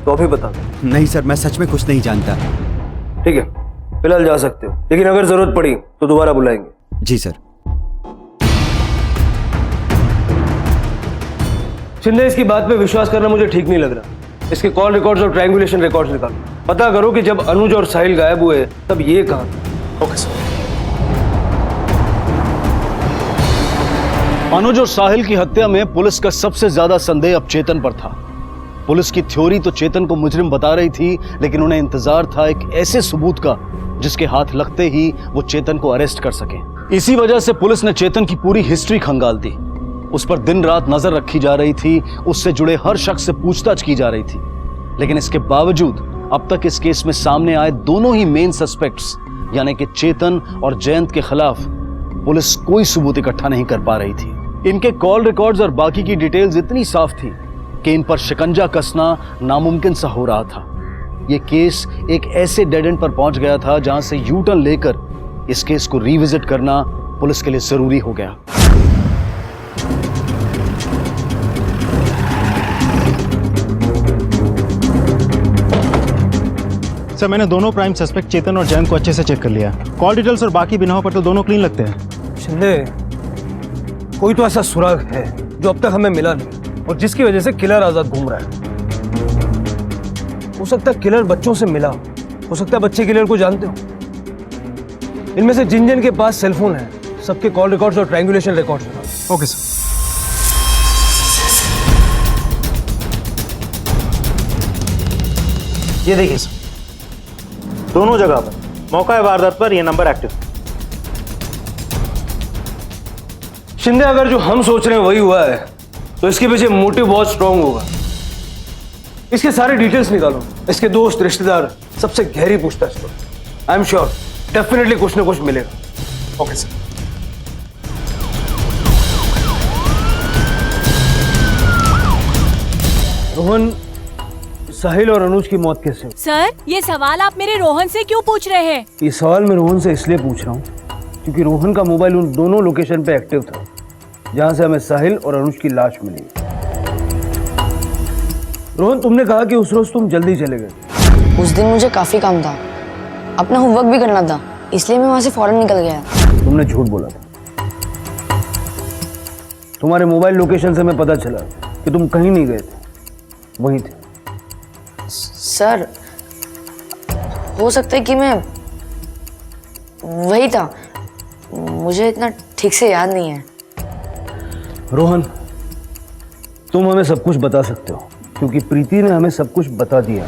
तो अभी बता दो। नहीं सर, मैं सच में कुछ नहीं जानता। ठीक है, फिलहाल जा सकते हो, लेकिन अगर जरूरत पड़ी तो दोबारा बुलाएंगे। जी सर। शिंदे, इसकी बात पे विश्वास करना मुझे ठीक नहीं लग रहा। इसके कॉल रिकॉर्ड्स और ट्रायंगुलेशन रिकॉर्ड्स निकालो। पता करो कि जब अनुज और साहिल गायब हुए तब ये कहाँ था। Okay sir. अनुज और साहिल की हत्या में पुलिस का सबसे ज्यादा संदेह अब चेतन पर था। पुलिस की थ्योरी तो चेतन को मुजरिम बता रही थी, लेकिन उन्हें इंतजार था एक ऐसे सबूत का जिसके हाथ लगते ही वो चेतन को अरेस्ट कर सके। इसी वजह से पुलिस ने चेतन की पूरी हिस्ट्री खंगाल दी। उस पर दिन रात नजर रखी जा रही थी, उससे जुड़े हर शख्स से पूछताछ की जा रही थी। लेकिन इसके बावजूद अब तक इस केस में सामने आए दोनों ही मेन सस्पेक्ट्स यानी कि चेतन और जयंत के खिलाफ पुलिस कोई सबूत इकट्ठा नहीं कर पा रही थी। इनके कॉल रिकॉर्ड्स और बाकी की डिटेल्स इतनी साफ थी कि इन पर शिकंजा कसना नामुमकिन सा हो रहा था। यह केस एक ऐसे डेड एंड पर पहुंच गया था जहां से यू टर्न लेकर इस केस को रिविजिट करना पुलिस के लिए जरूरी हो गया। सर, मैंने दोनों प्राइम सस्पेक्ट चेतन और जयंत को अच्छे से चेक कर लिया। कॉल डिटेल्स और बाकी बिनाहों पर तो दोनों क्लीन लगते हैं। शिंदे, कोई तो ऐसा सुराग है जो अब तक हमें मिला नहीं और जिसकी वजह से किलर आजाद घूम रहा है। हो सकता है किलर बच्चों से मिला, हो सकता है बच्चे किलर को जानते हो। इनमें से जिन जिन के पास सेलफोन है सबके कॉल रिकॉर्ड्स और ट्रायंगुलेशन रिकॉर्ड्स निकालो। Okay sir. ये देखिए सर, दोनों जगह पर मौका वारदात पर यह नंबर एक्टिव। शिंदे, अगर जो हम सोच रहे हैं वही हुआ है तो इसके पीछे मोटिव बहुत स्ट्रांग होगा। इसके सारे डिटेल्स निकालो, इसके दोस्त रिश्तेदार सबसे गहरी पूछताछ करो। आई एम श्योर डेफिनेटली कुछ ना कुछ मिलेगा। Okay sir. रोहन, साहिल और अनुज की मौत कैसे हुई? सर, ये सवाल आप मेरे रोहन से क्यों पूछ रहे हैं? ये सवाल मैं रोहन से इसलिए पूछ रहा हूँ क्योंकि रोहन का मोबाइल उन दोनों लोकेशन पे एक्टिव था जहां से हमें साहिल और अनुज की लाश मिली। रोहन, तुमने कहा कि उस रोज तुम जल्दी चले गए। उस दिन मुझे काफी काम था, अपना होमवर्क भी करना था, इसलिए मैं वहां से फौरन निकल गया। तुमने झूठ बोला था। तुम्हारे मोबाइल लोकेशन से मैं पता चला कि तुम कहीं नहीं गए थे, वहीं थे। सर, हो सकता है कि मैं वही था, मुझे इतना ठीक से याद नहीं है। रोहन, तुम हमें सब कुछ बता सकते हो क्योंकि प्रीति ने हमें सब कुछ बता दिया।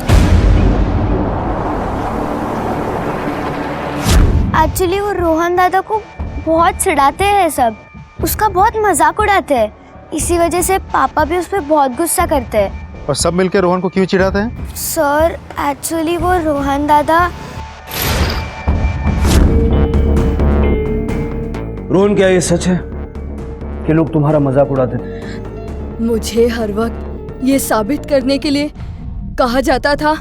एक्चुअली वो रोहन दादा को बहुत चिढ़ाते हैं सब, उसका बहुत मजाक उड़ाते हैं। इसी वजह से पापा भी उस पर बहुत गुस्सा करते हैं। और सब मिलकर रोहन को क्यों चिढ़ाते हैं? सर, एक्चुअली वो रोहन दादा। रोहन, क्या ये सच है कि लोग तुम्हारा मजाक उड़ाते थे? मुझे हर वक्त ये साबित करने के लिए कहा जाता था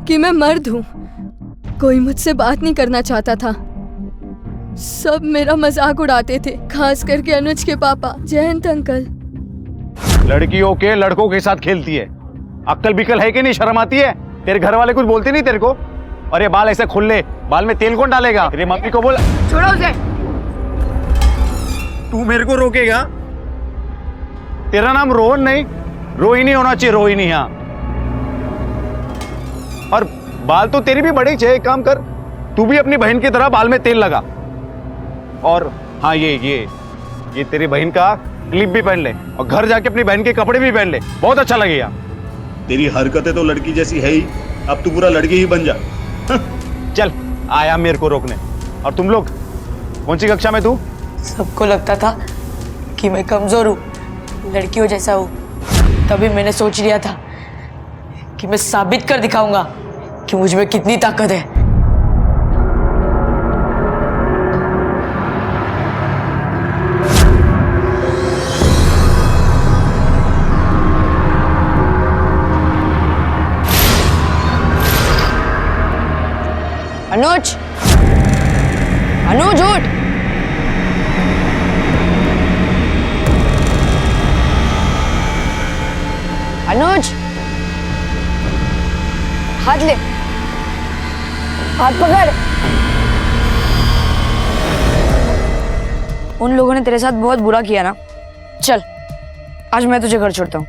कि मैं मर्द हूँ। कोई मुझसे बात नहीं करना चाहता था। सब मेरा मजाक उड़ाते थे, खास करके अनुज के पापा जयंत अंकल। लड़कियों के लड़कों के साथ खेलती है, अक्ल बिकल है कि नहीं? शर्म आती है? तेरे घर वाले कुछ बोलते नहीं तेरे को? और ये बाल ऐसे खुले, बाल में तेल कौन डालेगा? तेरी मम्मी को बोल। छोड़ो उसे। तू मेरे को रोकेगा? तेरा नाम रोहन नहीं, रोहिणी होना चाहिए, रोहिणी। हाँ, और बाल तो तेरी भी बड़े चाहिए। एक काम कर, तू भी अपनी बहन की तरह बाल में तेल लगा। और हाँ, ये ये तेरी बहन का क्लिप भी पहन ले और घर जाके अपनी बहन के कपड़े भी पहन ले, बहुत अच्छा लगेगा। तेरी हरकतें तो लड़की जैसी है ही, अब तू पूरा लड़की ही बन जा। चल आया मेरे को रोकने। और तुम लोग कौन सी कक्षा में तू? सबको लगता था कि मैं कमजोर हूँ, लड़कियों जैसा हूँ, तभी मैंने सोच लिया था कि मैं साबित कर दिखाऊंगा कि मुझ में कितनी ताकत है। अनुज, अनुज उठ। अनुज, हाथ ले, हाथ पकड़। उन लोगों ने तेरे साथ बहुत बुरा किया ना, चल आज मैं तुझे घर छोड़ता हूँ,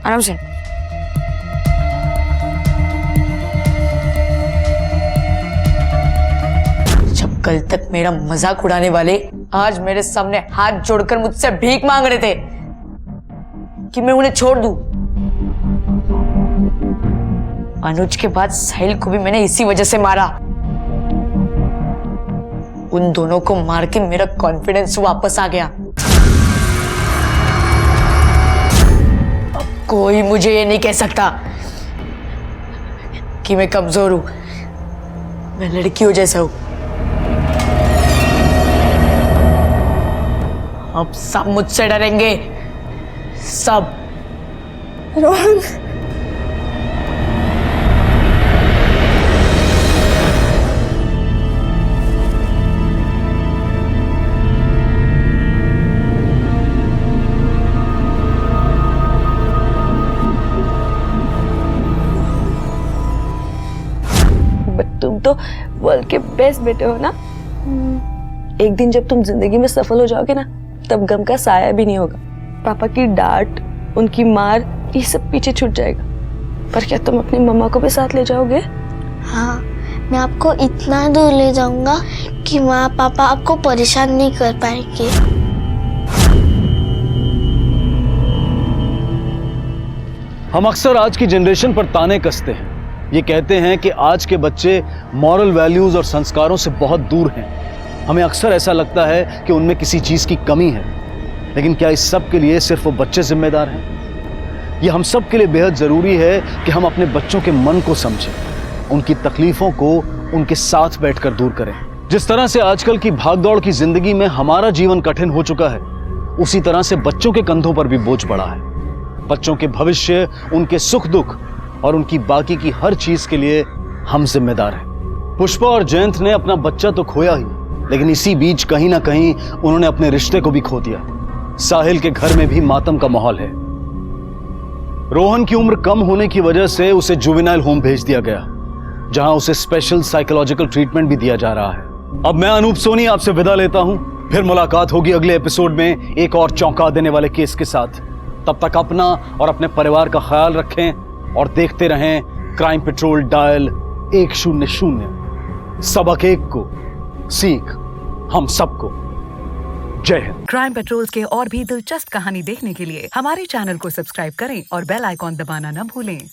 आराम से। जब कल तक मेरा मजाक उड़ाने वाले आज मेरे सामने हाथ जोड़कर मुझसे भीख मांग रहे थे कि मैं उन्हें छोड़ दूं। अनुज के बाद साहिल को भी मैंने इसी वजह से मारा। उन दोनों को मार के मेरा कॉन्फिडेंस वापस आ गया। अब कोई मुझे ये नहीं कह सकता कि मैं कमजोर हूं, मैं लड़कियों जैसा हूं। अब सब मुझसे डरेंगे, सब। रोहन, तुम तो वर्ल्ड के बेस्ट बेटे हो ना। एक दिन जब तुम जिंदगी में सफल हो जाओगे ना, तब गम का साया भी नहीं होगा। पापा की डांट, उनकी मार, ये सब पीछे छूट जाएगा। पर क्या तुम अपनी मम्मा को भी साथ ले जाओगे? हाँ, मैं आपको इतना दूर ले जाऊंगा कि माँ पापा आपको परेशान नहीं कर पाएंगे। हम अक्सर आज की जनरेशन पर ताने कसते हैं। ये कहते हैं कि आज के बच्चे मॉरल वैल्यूज और संस्कारों से बहुत दूर हैं। हमें अक्सर ऐसा लगता है कि उनमें किसी चीज की कमी है, लेकिन क्या इस सब के लिए सिर्फ वो बच्चे जिम्मेदार हैं? ये हम सब के लिए बेहद जरूरी है कि हम अपने बच्चों के मन को समझें, उनकी तकलीफों को उनके साथ बैठकर दूर करें। जिस तरह से आजकल की भागदौड़ की जिंदगी में हमारा जीवन कठिन हो चुका है, उसी तरह से बच्चों के कंधों पर भी बोझ बढ़ा है। बच्चों के भविष्य, उनके सुख दुख और उनकी बाकी की हर चीज के लिए हम जिम्मेदार हैं। पुष्पा और जयंत ने अपना बच्चा तो खोया ही, लेकिन इसी बीच कहीं ना कहीं उन्होंने अपने रिश्ते को भी खो दिया। साहिल के घर में भी मातम का माहौल है। रोहन की उम्र कम होने की वजह से उसे जुवेनाइल होम भेज दिया गया, जहां उसे स्पेशल साइकोलॉजिकल ट्रीटमेंट भी दिया जा रहा है। अब मैं अनूप सोनी आपसे विदा लेता हूं, फिर मुलाकात होगी अगले एपिसोड में एक और चौंका देने वाले केस के साथ। तब तक अपना और अपने परिवार का ख्याल रखें और देखते रहें क्राइम पेट्रोल डायल 100। सबक एक को, सीख हम सबको। जय हिंद। क्राइम पेट्रोल के और भी दिलचस्प कहानी देखने के लिए हमारे चैनल को सब्सक्राइब करें और बेल आइकॉन दबाना न भूलें।